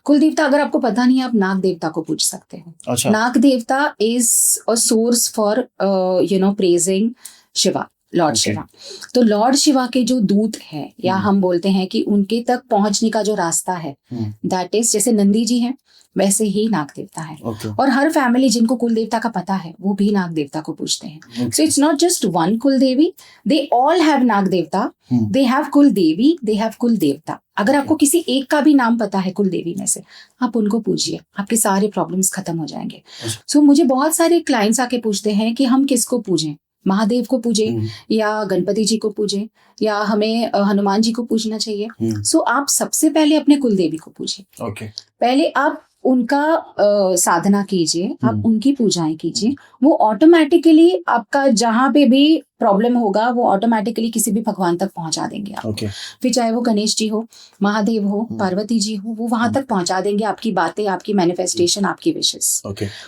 कुल देवता अगर आपको पता नहीं है, आप नाग देवता को पूछ सकते हैं। अच्छा। नाग देवता is a source for praising Shiva, Lord Shiva. तो लॉर्ड शिवा के जो दूत है, या हम बोलते हैं कि उनके तक पहुंचने का जो रास्ता है, दैट इज, जैसे नंदी जी है वैसे ही नाग देवता है। और हर फैमिली जिनको कुल देवता का पता है वो भी नाग देवता को पूछते हैं। So it's not just one कुल देवी, दे ऑल हैव नाग देवता, दे हैव कुल देवी, दे हैव कुल देवता। अगर आपको किसी एक का भी नाम पता है कुल देवी में से, आप उनको पूछिए, आपके सारे प्रॉब्लम्स खत्म हो जाएंगे। सो मुझे बहुत सारे क्लाइंट्स आके पूछते हैं कि हम किसको पूजें, महादेव को पूजे या गणपति जी को पूजे या हमें हनुमान जी को पूजना चाहिए। सो आप सबसे पहले अपने कुल देवी को पूजिए। पहले आप उनका साधना कीजिए, आप उनकी पूजाएं कीजिए। वो ऑटोमेटिकली आपका जहां पे भी प्रॉब्लम होगा वो ऑटोमेटिकली किसी भी भगवान तक पहुंचा देंगे आप। फिर चाहे वो गणेश जी हो, महादेव हो, पार्वती जी हो, वो वहां तक पहुंचा देंगे आपकी बातें, आपकी मैनिफेस्टेशन, आपकी विशेस।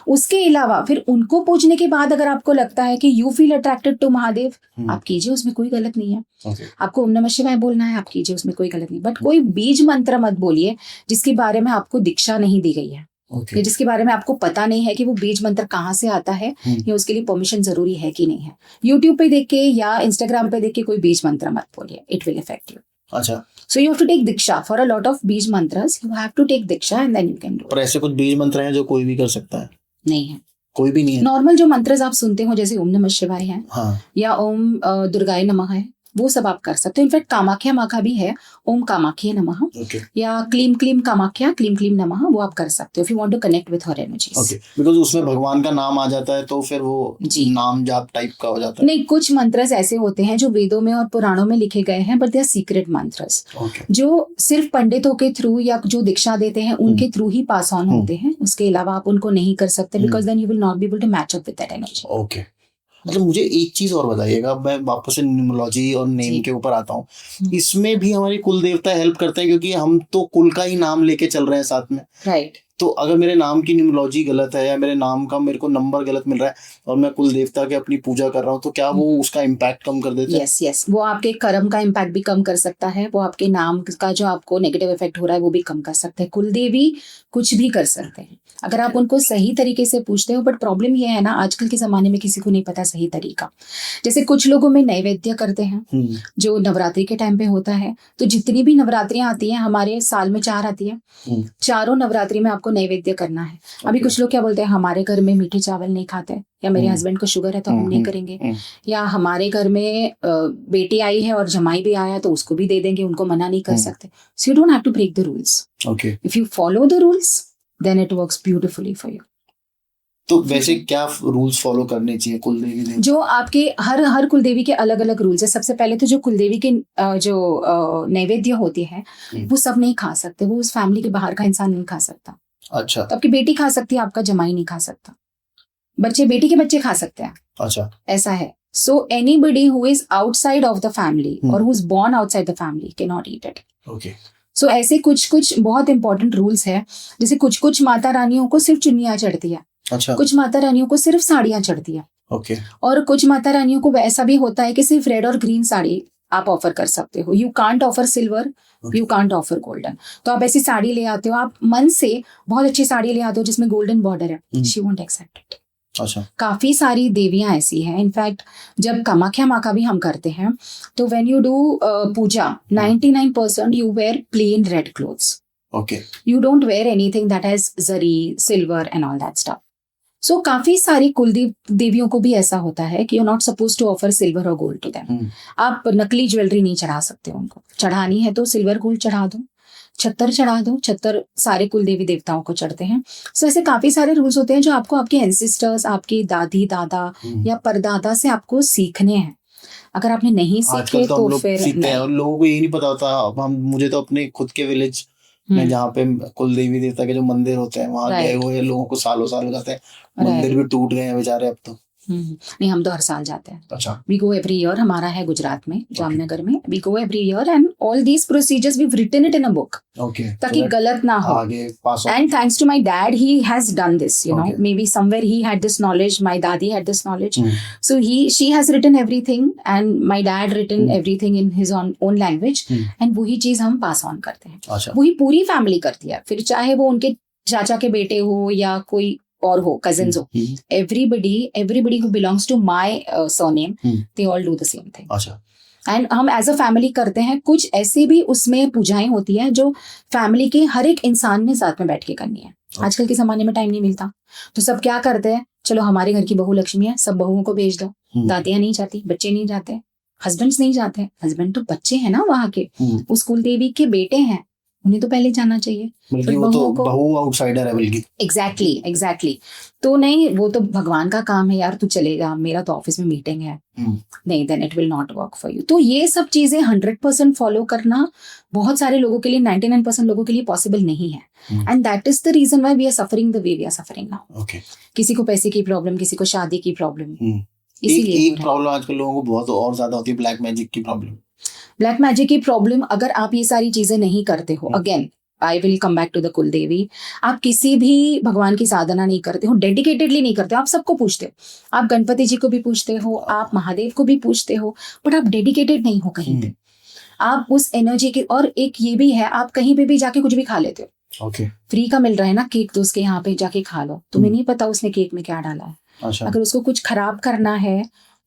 उसके अलावा फिर उनको पूजने के बाद अगर आपको लगता है कि you feel attracted to Mahadev, आप कीजिए, उसमें कोई गलत नहीं है। आपको ओम नमः शिवाय बोलना है, आप कीजिए, उसमें कोई गलत नहीं। बट कोई बीज मंत्र मत बोलिए जिसके बारे में आपको दीक्षा नहीं दी गई है, या जिसके बारे में आपको पता नहीं है कि वो बीज मंत्र कहाँ से आता है, या उसके लिए परमिशन जरूरी है कि नहीं है। यूट्यूब पे देख के या इंस्टाग्राम पे देख के कोई बीज मंत्र मत बोलिए, इट विल अफेक्ट यू। अच्छा, so you have to take diksha for a lot of beej mantras, you have to take diksha and then you can do. पर ऐसे कुछ बीज मंत्र हैं जो कोई भी कर सकता है? नहीं है, कोई भी नहीं है। नॉर्मल जो मंत्रस आप सुनते हो जैसे ओम नमः शिवाय है, या ओम दुर्गाय नमः है, वो सब आप कर सकते हो। इनफैक्ट कामाख्या माँ का भी है, ओम कामाख्या नमः, या क्लीम क्लीम कामाख्या, क्लीम क्लीम नमः, वो आप कर सकते हो if you want to connect with her energies. Because उसमें भगवान का नाम आ जाता है तो फिर वो नाम जाप टाइप का हो जाता है। नहीं, कुछ मंत्रस ऐसे होते हैं जो वेदों में और पुराणों में लिखे गए हैं, but they are secret mantras, जो सिर्फ पंडितों के थ्रू या जो दीक्षा देते हैं उनके थ्रू ही पास ऑन होते हैं। उसके अलावा आप उनको नहीं कर सकते, because then you will not be able to match up with that energy. मतलब मुझे एक चीज और बताइएगा, मैं वापस से न्यूमरोलॉजी और नेम के ऊपर आता हूँ। इसमें भी हमारी कुल देवता हेल्प करते हैं, क्योंकि हम तो कुल का ही नाम लेके चल रहे हैं साथ में, राइट। तो अगर मेरे नाम की न्यूमरोलॉजी गलत है या मेरे नाम का मेरे को नंबर गलत मिल रहा है और मैं कुल देवता के अपनी पूजा कर रहा हूँ, तो क्या वो उसका इम्पैक्ट कम कर देते हैं? यस, वो आपके कर्म का इम्पैक्ट भी कम कर सकता है, वो आपके नाम का जो आपको नेगेटिव इफेक्ट हो रहा है वो भी कम कर सकते हैं। कुल देवी कुछ भी कर सकते हैं अगर आप उनको सही तरीके से पूछते हो। बट प्रॉब्लम ये है ना, आजकल के जमाने में किसी को नहीं पता सही तरीका। जैसे कुछ लोगों में नैवेद्य करते हैं जो नवरात्रि के टाइम पे होता है, तो जितनी भी नवरात्रियां आती हैं, हमारे साल में 4 आती है, चारों नवरात्रि में आपको आपको नैवेद्य करना है। अभी कुछ लोग क्या बोलते हैं, हमारे घर में मीठे चावल नहीं खाते, या मेरे हस्बैंड को शुगर है तो हम नहीं करेंगे, या हमारे घर में बेटी आई है और जमाई भी आया तो उसको भी दे देंगे, उनको मना नहीं कर सकते। So you don't have to break the rules. Okay, if you follow the rules then it works beautifully for you. तो वैसे क्या रूल्स फॉलो करने चाहिए कुलदेवी देवी? जो आपके हर कुलदेवी के अलग अलग रूल्स है। सबसे पहले तो जो कुलदेवी के जो नैवेद्य होती है वो सब नहीं खा सकते, वो उस फैमिली के बाहर का इंसान नहीं खा सकता। अच्छा, तो आपकी बेटी खा सकती है, आपका जमाई नहीं खा सकता। बेटी के बच्चे खा सकते हैं। अच्छा, ऐसा है। So anybody who is outside of the family और who is born outside the family can not eat it. Okay. So ऐसे कुछ बहुत इंपॉर्टेंट रूल्स है। जैसे कुछ माता रानियों को सिर्फ चुन्नियां चढ़ती है, अच्छा, कुछ माता रानियों को सिर्फ साड़ियां चढ़ती है, ओके, और कुछ माता रानियों को ऐसा भी होता है कि सिर्फ रेड और ग्रीन साड़ी आप ऑफर कर सकते हो। You can't offer silver, you can't offer golden. तो आप ऐसी साड़ी ले आते हो, आप मन से बहुत अच्छी साड़ी ले आते हो जिसमें गोल्डन बॉर्डर है, शी वोंट एक्सेप्ट इट। अच्छा, काफी सारी देवियां ऐसी हैं। इनफैक्ट जब कामाख्या माँ का भी हम करते हैं तो when you do puja 99% you wear plain red clothes. Okay, You don't wear anything that has zari, silver and all that stuff. So काफी सारी देवियों को भी ऐसा होता है कि you're not supposed to offer silver or gold to them. आप नकली ज्वेलरी नहीं चढ़ा सकते उनको। चढ़ानी है तो सिल्वर गोल्ड चढ़ा दो, छत्तर चढ़ा दो। छत्तर सारे कुल देवी देवताओं को चढ़ते हैं। सो ऐसे काफी सारे रूल्स होते हैं जो आपको आपके एंसेस्टर्स, आपके दादी दादा या परदादा से आपको सीखने हैं। अगर आपने नहीं सीखे आजकल तो हम तो लोग फिर सीखते हैं और लोगों को ये नहीं पता होता। अब मुझे तो अपने खुद के विलेज में जहाँ पे कुल देवी देवता के जो मंदिर होते हैं वहां गए हुए लोगों को सालों साल हो जाते हैं, मंदिर भी टूट गए हैं बेचारे अब तो। नहीं, हम तो हर साल जाते हैं। अच्छा, वी गो एवरी ईयर। हमारा है गुजरात में, जामनगर में। We go every year and all these procedures we have written it in a book, okay, ताकि गलत ना हो आगे pass on. And thanks to my dad, he has done this, you know, may be somewhere he had this knowledge, my dadi had this knowledge, so she has written everything and my dad written everything in his own language, and वही चीज हम pass on करते हैं। अच्छा, वही पूरी family करती है, फिर चाहे वो उनके चाचा के बेटे हो या कोई और हो, कजिन्स हो, everybody who belongs to my surname, they all do the same thing. अच्छा, एंड हम एज अ फैमिली करते हैं। कुछ ऐसे भी उसमें पूजाएं होती हैं जो फैमिली के हर एक इंसान ने साथ में बैठ के करनी है। आजकल के जमाने में टाइम नहीं मिलता, तो सब क्या करते हैं, चलो हमारे घर की बहू लक्ष्मी है, सब बहुओं को भेज दो। दादियां नहीं जाती, बच्चे नहीं जाते, हस्बैंड्स नहीं जाते। हस्बैंड तो बच्चे हैं ना वहां के, उस कुल देवी के बेटे हैं, उन्हें तो पहले जाना चाहिए। बल्कि वो तो बहू आउटसाइडर है बल्कि। एग्जैक्टली। तो नहीं, वो तो भगवान का काम है यार, तू चलेगा, मेरा तो ऑफिस में मीटिंग है, नहीं, then it will not work for you. तो ये सब चीजें 100% फॉलो करना बहुत सारे लोगों के लिए, 99% लोगों के लिए पॉसिबल नहीं है। And that is the reason why we are suffering the way we are suffering now. किसी को पैसे की प्रॉब्लम, किसी को शादी की प्रॉब्लम, इसीलिए एक प्रॉब्लम आजकल लोगों को बहुत और ज्यादा होती है, ब्लैक मैजिक की प्रॉब्लम। ब्लैक मैजिक की प्रॉब्लम, अगर आप ये सारी चीजें नहीं करते हो, again I will come back to the kul devi, आप किसी भी भगवान की साधना नहीं करते हो, डेडिकेटेडली नहीं करते हो, आप सबको पूछते हो, आप गणपति जी को भी पूछते हो, आप महादेव को भी पूछते हो, बट आप डेडिकेटेड नहीं हो कहीं पे, आप उस एनर्जी के। और एक ये भी है, आप कहीं पे भी जाके कुछ भी खा लेते हो, ओके, फ्री का मिल रहा है ना केक, तो उसके यहाँ पे जाके खा लो, तुम्हें नहीं पता उसने केक में क्या डाला है। अच्छा, अगर उसको कुछ खराब करना है,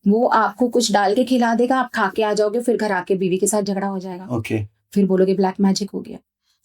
वो आपको कुछ डाल के खिला देगा, आप खा के आ जाओगे, फिर घर आके बीवी के साथ झगड़ा हो जाएगा, ओके, फिर बोलोगे ब्लैक मैजिक हो गया।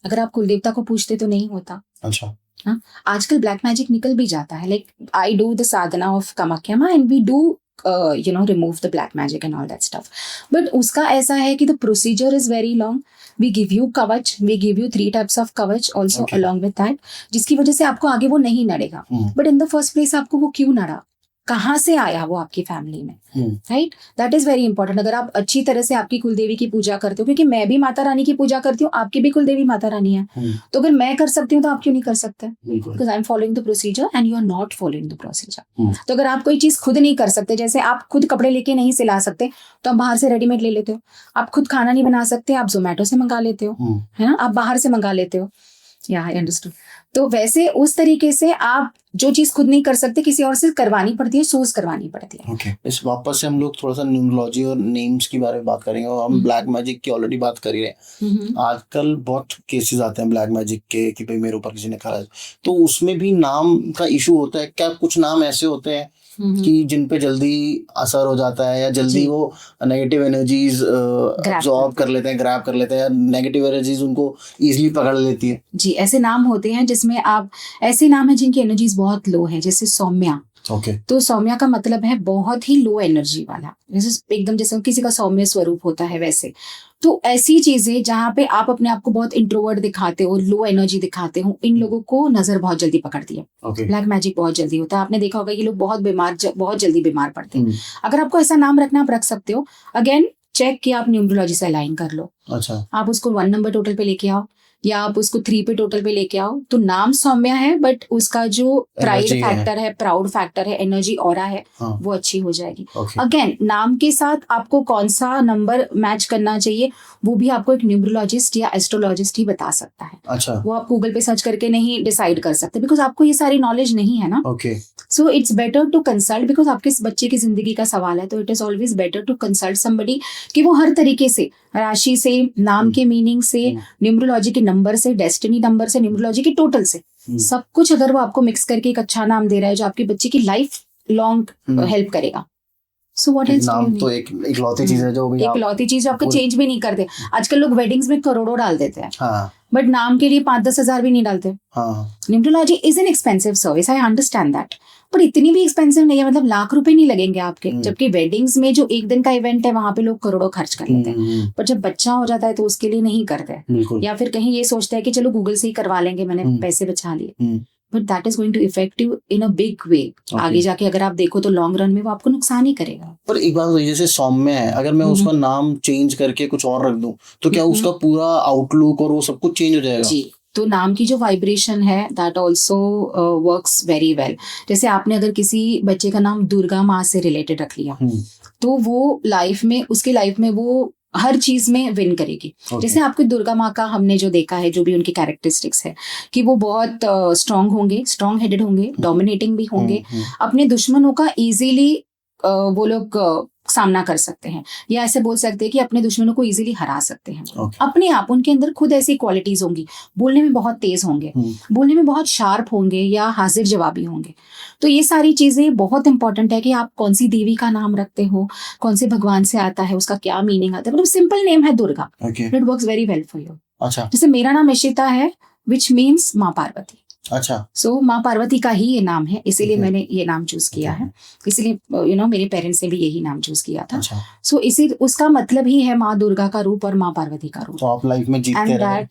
अगर आप कुलदेवता को पूछते तो नहीं होता। अच्छा, हाँ, आजकल ब्लैक मैजिक निकल भी जाता है। Like I do the sadhana of Kamakhya maa and we do remove the black magic and all that stuff, but उसका ऐसा है कि the procedure is very long. We give you kavach, we give you 3 types of kavach also along with that, जिसकी वजह से आपको आगे वो नहीं नड़ेगा। But in the first place आपको वो क्यों नड़ा, कहाँ से आया वो आपकी फैमिली में, right? That is very important. अगर आप अच्छी तरह से आपकी कुलदेवी की पूजा करते हो, क्योंकि मैं भी माता रानी की पूजा करती हूँ, आपकी भी कुलदेवी माता रानी है, तो अगर मैं कर सकती हूँ तो आप क्यों नहीं कर सकते? Because I am following the procedure and you are not following the procedure. तो अगर आप कोई चीज खुद नहीं कर सकते, जैसे आप खुद कपड़े लेके नहीं सिला सकते तो आप बाहर से रेडीमेड ले लेते हो, आप खुद खाना नहीं बना सकते, आप जोमेटो से मंगा लेते हो, है ना, आप बाहर से मंगा लेते हो। या आई अंडरस्टूड। तो वैसे उस तरीके से आप जो चीज खुद नहीं कर सकते, किसी और से करवानी पड़ती है, सोर्स करवानी पड़ती है। ओके, इस वापस से हम लोग थोड़ा सा न्यूमरोलॉजी और नेम्स की बारे में बात करेंगे, और हम ब्लैक मैजिक की ऑलरेडी बात कर ही रहे हैं। आजकल बहुत केसेस आते हैं ब्लैक मैजिक के कि भाई मेरे ऊपर किसी ने करा, तो उसमें भी नाम का इशू होता है क्या? कुछ नाम ऐसे होते हैं कि जिन पे जल्दी असर हो जाता है या जल्दी जी। वो नेगेटिव एनर्जीज अब्सॉर्ब कर लेते हैं, ग्रैब कर लेते हैं, या नेगेटिव एनर्जीज उनको इजीली पकड़ लेती है। जी, ऐसे नाम होते हैं जिसमें आप, ऐसे नाम है जिनकी एनर्जीज बहुत लो है, जैसे सौम्या। ओके। तो सौम्या का मतलब है बहुत ही लो एनर्जी वाला, जैसे एकदम जैसे किसी का सौम्य स्वरूप होता है वैसे। तो ऐसी चीजें जहाँ पे आप अपने आप को बहुत इंट्रोवर्ट दिखाते हो, लो एनर्जी दिखाते हो, इन लोगों को नजर बहुत जल्दी पकड़ती है। ओके। ब्लैक मैजिक बहुत जल्दी होता है। आपने देखा होगा ये लोग बहुत जल्दी बीमार पड़ते हैं। अगर आपको ऐसा नाम रखना, आप रख सकते हो। अगेन चेक कि आप न्यूमरोलॉजी से अलाइन कर लो। अच्छा। आप उसको 1 नंबर टोटल पे लेके आओ, या आप उसको 3 पे टोटल पे लेके आओ। तो नाम सौम्या है, बट उसका जो प्राइड Energy है। फैक्टर है, प्राउड फैक्टर है, एनर्जी ऑरा है, हाँ। वो अच्छी हो जाएगी। ओके। अगेन नाम के साथ आपको कौन सा नंबर मैच करना चाहिए, वो भी आपको एक न्यूमरोलॉजिस्ट या एस्ट्रोलॉजिस्ट ही बता सकता है। अच्छा। वो आप गूगल पे सर्च करके नहीं डिसाइड कर सकते, बिकॉज आपको ये सारी नॉलेज नहीं है ना। Okay. So it's better to consult, because आपके इस बच्चे की जिंदगी का सवाल है, तो it is always better to consult somebody, कि वो हर तरीके से, राशि से, नाम के मीनिंग से, न्यूमरोलॉजी के नंबर से, डेस्टिनी नंबर से, न्यूमरोलॉजी के टोटल से, सब कुछ अगर वो आपको मिक्स करके एक अच्छा नाम दे रहा है जो आपके बच्चे की लाइफ लॉन्ग हेल्प करेगा। सो व्हाट एल्स नाम तो एक इकलौती चीज है जो भी एक लौती चीज जो आपको चेंज भी नहीं करते। आजकल लोग वेडिंग्स में करोड़ों डाल देते हैं, हाँ। बट नाम के लिए 5-10 हजार भी नहीं डालते। हाँ। Numerology is an expensive service, I understand that, पर इतनी भी एक्सपेंसिव नहीं है। मतलब लाख रुपए नहीं लगेंगे आपके, जबकि वेडिंग्स में जो एक दिन का इवेंट है वहां पे लोग करोड़ों खर्च कर लेते हैं। पर जब बच्चा हो जाता है तो उसके लिए नहीं करते, या फिर कहीं ये सोचता है कि चलो गूगल से ही करवा लेंगे, मैंने पैसे बचा लिए, but that is going to effect you in a big way. आगे जाके अगर आप देखो तो लॉन्ग रन में वो आपको नुकसान ही करेगा। पर एक बात तो जैसे सौम्य है, अगर मैं उसका नाम चेंज करके कुछ और रख दूं तो क्या उसका पूरा आउटलुक और वो सब कुछ चेंज हो जाएगा? जी, तो नाम की जो वाइब्रेशन है that also works very well. जैसे आपने अगर किसी बच्चे का नाम दुर्गा माँ से रिलेटेड रख लिया, तो वो लाइफ में, उसकी लाइफ में वो हर चीज में विन करेगी। जैसे आपकी दुर्गा माँ का हमने जो देखा है, जो भी उनकी कैरेक्टरिस्टिक्स है, कि वो बहुत स्ट्रांग होंगे, स्ट्रांग हेडेड होंगे, डोमिनेटिंग भी होंगे, अपने दुश्मनों का इजीली वो लोग सामना कर सकते हैं, या ऐसे बोल सकते हैं कि अपने दुश्मनों को इजीली हरा सकते हैं। अपने आप उनके अंदर खुद ऐसी क्वालिटीज होंगी। बोलने में बहुत तेज होंगे, बोलने में बहुत शार्प होंगे, या हाजिर जवाबी होंगे। तो ये सारी चीजें बहुत इंपॉर्टेंट है कि आप कौन सी देवी का नाम रखते हो, कौन से भगवान से आता है, उसका क्या मीनिंग आता है। मतलब सिंपल नेम है Durga, it works very well for you. अच्छा। जैसे मेरा नाम इशिता है, विच मीन्स माँ पार्वती। अच्छा। सो माँ पार्वती का ही ये नाम है, इसीलिए मैंने ये नाम चूज किया है। इसीलिए मेरे पेरेंट्स ने भी यही नाम चूज किया था। सो इसी उसका मतलब ही है माँ दुर्गा का रूप और माँ पार्वती का रूप। तो आप लाइफ में जीतते रहे।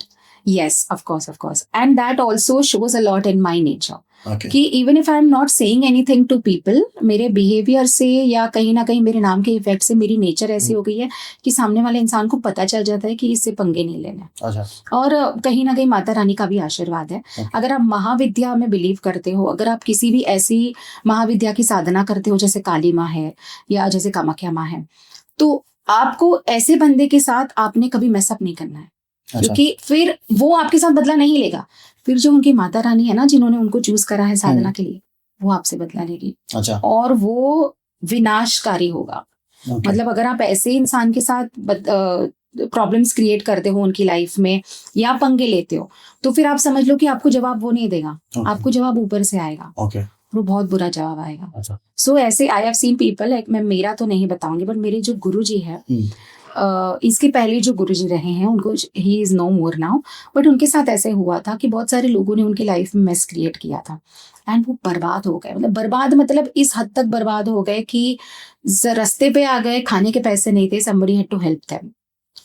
Yes, of course. And that also shows a lot in my nature. कि even if I am not saying anything to people, मेरे बिहेवियर से या कहीं ना कहीं मेरे नाम के इफेक्ट से मेरी नेचर ऐसी हो गई है कि सामने वाले इंसान को पता चल जाता है कि इससे पंगे नहीं लेना। अच्छा। और कहीं ना कहीं माता रानी का भी आशीर्वाद है। अगर आप महाविद्या में बिलीव करते हो, अगर आप किसी भी ऐसी महाविद्या की साधना करते हो, जैसे काली माँ है या जैसे कामाख्या माँ है, तो आपको ऐसे बंदे के साथ आपने कभी मैसअप नहीं करना है। क्योंकि फिर वो आपके साथ बदला नहीं लेगा। फिर जो उनकी माता रानी है ना, जिन्होंने उनको चूज करा है साधना के लिए, वो आपसे बदला लेगी। अच्छा। और वो विनाशकारी होगा। मतलब अगर आप ऐसे इंसान के साथ प्रॉब्लम्स क्रिएट करते हो उनकी लाइफ में, या पंगे लेते हो, तो फिर आप समझ लो कि आपको जवाब वो नहीं देगा, आपको जवाब ऊपर से आएगा। वो बहुत बुरा जवाब आएगा। सो ऐसे आई हैव सीन पीपल, मैं मेरा तो नहीं बताऊंगी, बट मेरे जो गुरुजी है, इसके पहले जो गुरुजी रहे हैं, उनको, he is no more now, but उनके साथ ऐसे हुआ था कि बहुत सारे लोगों ने उनकी लाइफ में मेस क्रिएट किया था, एंड वो बर्बाद हो गए। मतलब बर्बाद मतलब इस हद तक बर्बाद हो गए कि रास्ते पे आ गए, खाने के पैसे नहीं थे, somebody had to help them,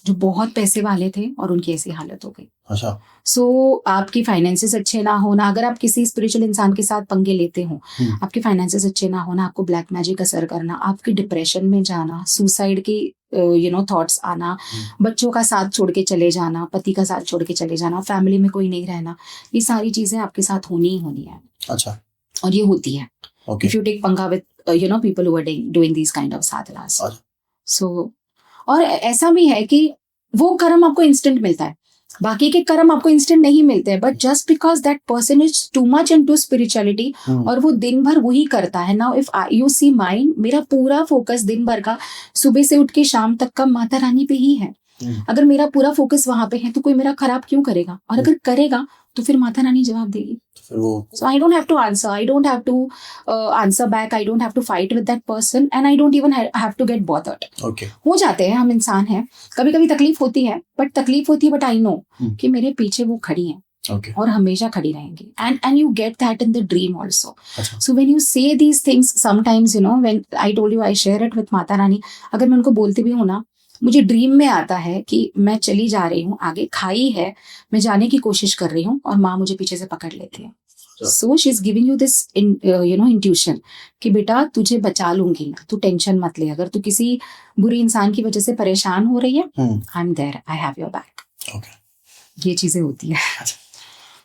जो बहुत पैसे वाले थे और उनकी ऐसी हालत हो गई। अच्छा। सो आपकी फाइनेंसेस अच्छे ना होना, अगर आप किसी स्पिरिचुअल इंसान के साथ पंगे लेते हो, आपके फाइनेंसेस अच्छे ना होना, आपको ब्लैक मैजिक असर करना, आपके डिप्रेशन में जाना, सुसाइड की थॉट्स आना, बच्चों का साथ छोड़ के चले जाना, पति का साथ छोड़ के चले जाना, फैमिली में कोई नहीं रहना, ये सारी चीजें आपके साथ होनी ही होनी है। अच्छा। और ये होती है if you take panga with people who are doing these kind of sadhanas. So और ऐसा भी है कि वो कर्म आपको इंस्टेंट मिलता है, बाकी के कर्म आपको इंस्टेंट नहीं मिलते हैं, but just because that person is too much into spirituality, और वो दिन भर वही करता है। Now if you see mind, मेरा पूरा फोकस दिन भर का, सुबह से उठ के शाम तक का, माता रानी पे ही है। अगर मेरा पूरा फोकस वहां पे है तो कोई मेरा खराब क्यों करेगा, और अगर करेगा तो फिर माता रानी जवाब देगी। फिर वो So I don't have to answer. I don't have to answer back. I don't have to fight with that person, and I don't even have to get bothered. Okay हो जाते हैं, हम इंसान हैं, कभी कभी तकलीफ होती है, बट आई नो कि मेरे पीछे वो खड़ी हैं ओके और हमेशा खड़ी रहेंगी, and you get that in the dream also. अच्छा So when you say these things, sometimes when I told you I share it with Mata Rani, अगर मैं उनको बोलती भी हूँ ना, मुझे ड्रीम में आता है कि मैं चली जा रही हूँ, आगे खाई है, मैं जाने की कोशिश कर रही हूँ और माँ मुझे पीछे से पकड़ लेती है। So she is giving you this intuition कि बेटा तुझे बचा लूंगी मैं, तू टेंशन मत ले, अगर तू किसी बुरी इंसान की वजह से परेशान हो रही है, I am there, I have your back. Okay ये चीजें होती है।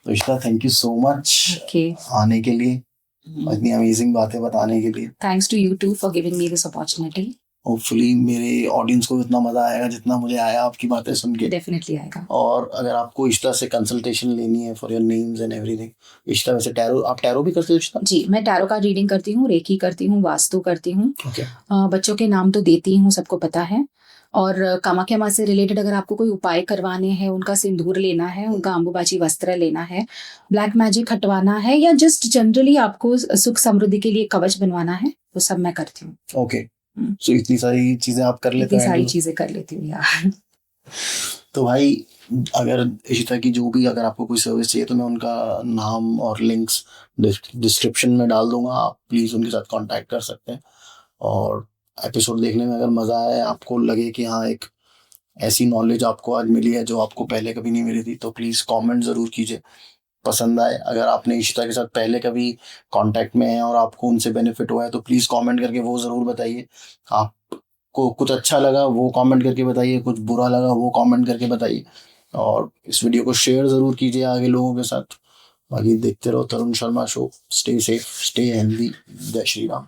तो Ishita, thank you so much okay, आने के लिए, इतनी अमेजिंग बातें बताने के लिए। Thanks to you too for giving me this opportunity. Hopefully मेरे ऑडियंस को इतना मजा आएगा जितना मुझे आया आपकी बातें सुन के। डेफिनेटली आएगा। और अगर आपको इशिता से कंसल्टेशन लेनी है for your names and everything, Ishita वैसे टैरो, आप टैरो भी करते हो इशिता? जी, मैं टैरो का रीडिंग करती हूँ, रेकी करती हूँ, वास्तु करती हूँ, ओके बच्चों के नाम तो देती हूँ, सबको पता है। और कामाख्या माँ से रिलेटेड अगर आपको कोई उपाय करवाने हैं, उनका सिंदूर लेना है, उनका अम्बुबाची वस्त्र लेना है, ब्लैक मैजिक हटवाना है, या जस्ट जनरली आपको सुख समृद्धि के लिए कवच बनवाना है, वो सब मैं करती हूँ। ओके, सो इतनी सारी चीजें आप कर लेते इतनी हैं? सारी चीजें कर लेती हूँ यार। तो भाई, अगर इशिता की जो भी, अगर आपको कोई सर्विस चाहिए तो मैं उनका नाम और लिंक्स डिस्क्रिप्शन में डाल दूंगा, आप प्लीज़ उनके साथ कांटेक्ट कर सकते हैं। और एपिसोड देखने में अगर मज़ा आए, आपको लगे कि हाँ एक ऐसी नॉलेज आपको आज मिली है जो आपको पहले कभी नहीं मिली थी, तो प्लीज़ कमेंट ज़रूर कीजिए पसंद आए। अगर आपने इशिता के साथ पहले कभी कांटेक्ट में है और आपको उनसे बेनिफिट हुआ है तो प्लीज़ कमेंट करके वो ज़रूर बताइए। आपको कुछ अच्छा लगा वो कमेंट करके बताइए, कुछ बुरा लगा वो कमेंट करके बताइए, और इस वीडियो को शेयर ज़रूर कीजिए आगे लोगों के साथ। बाकी देखते रहो Tarun Sharma show. Stay safe, stay healthy. जय श्री राम।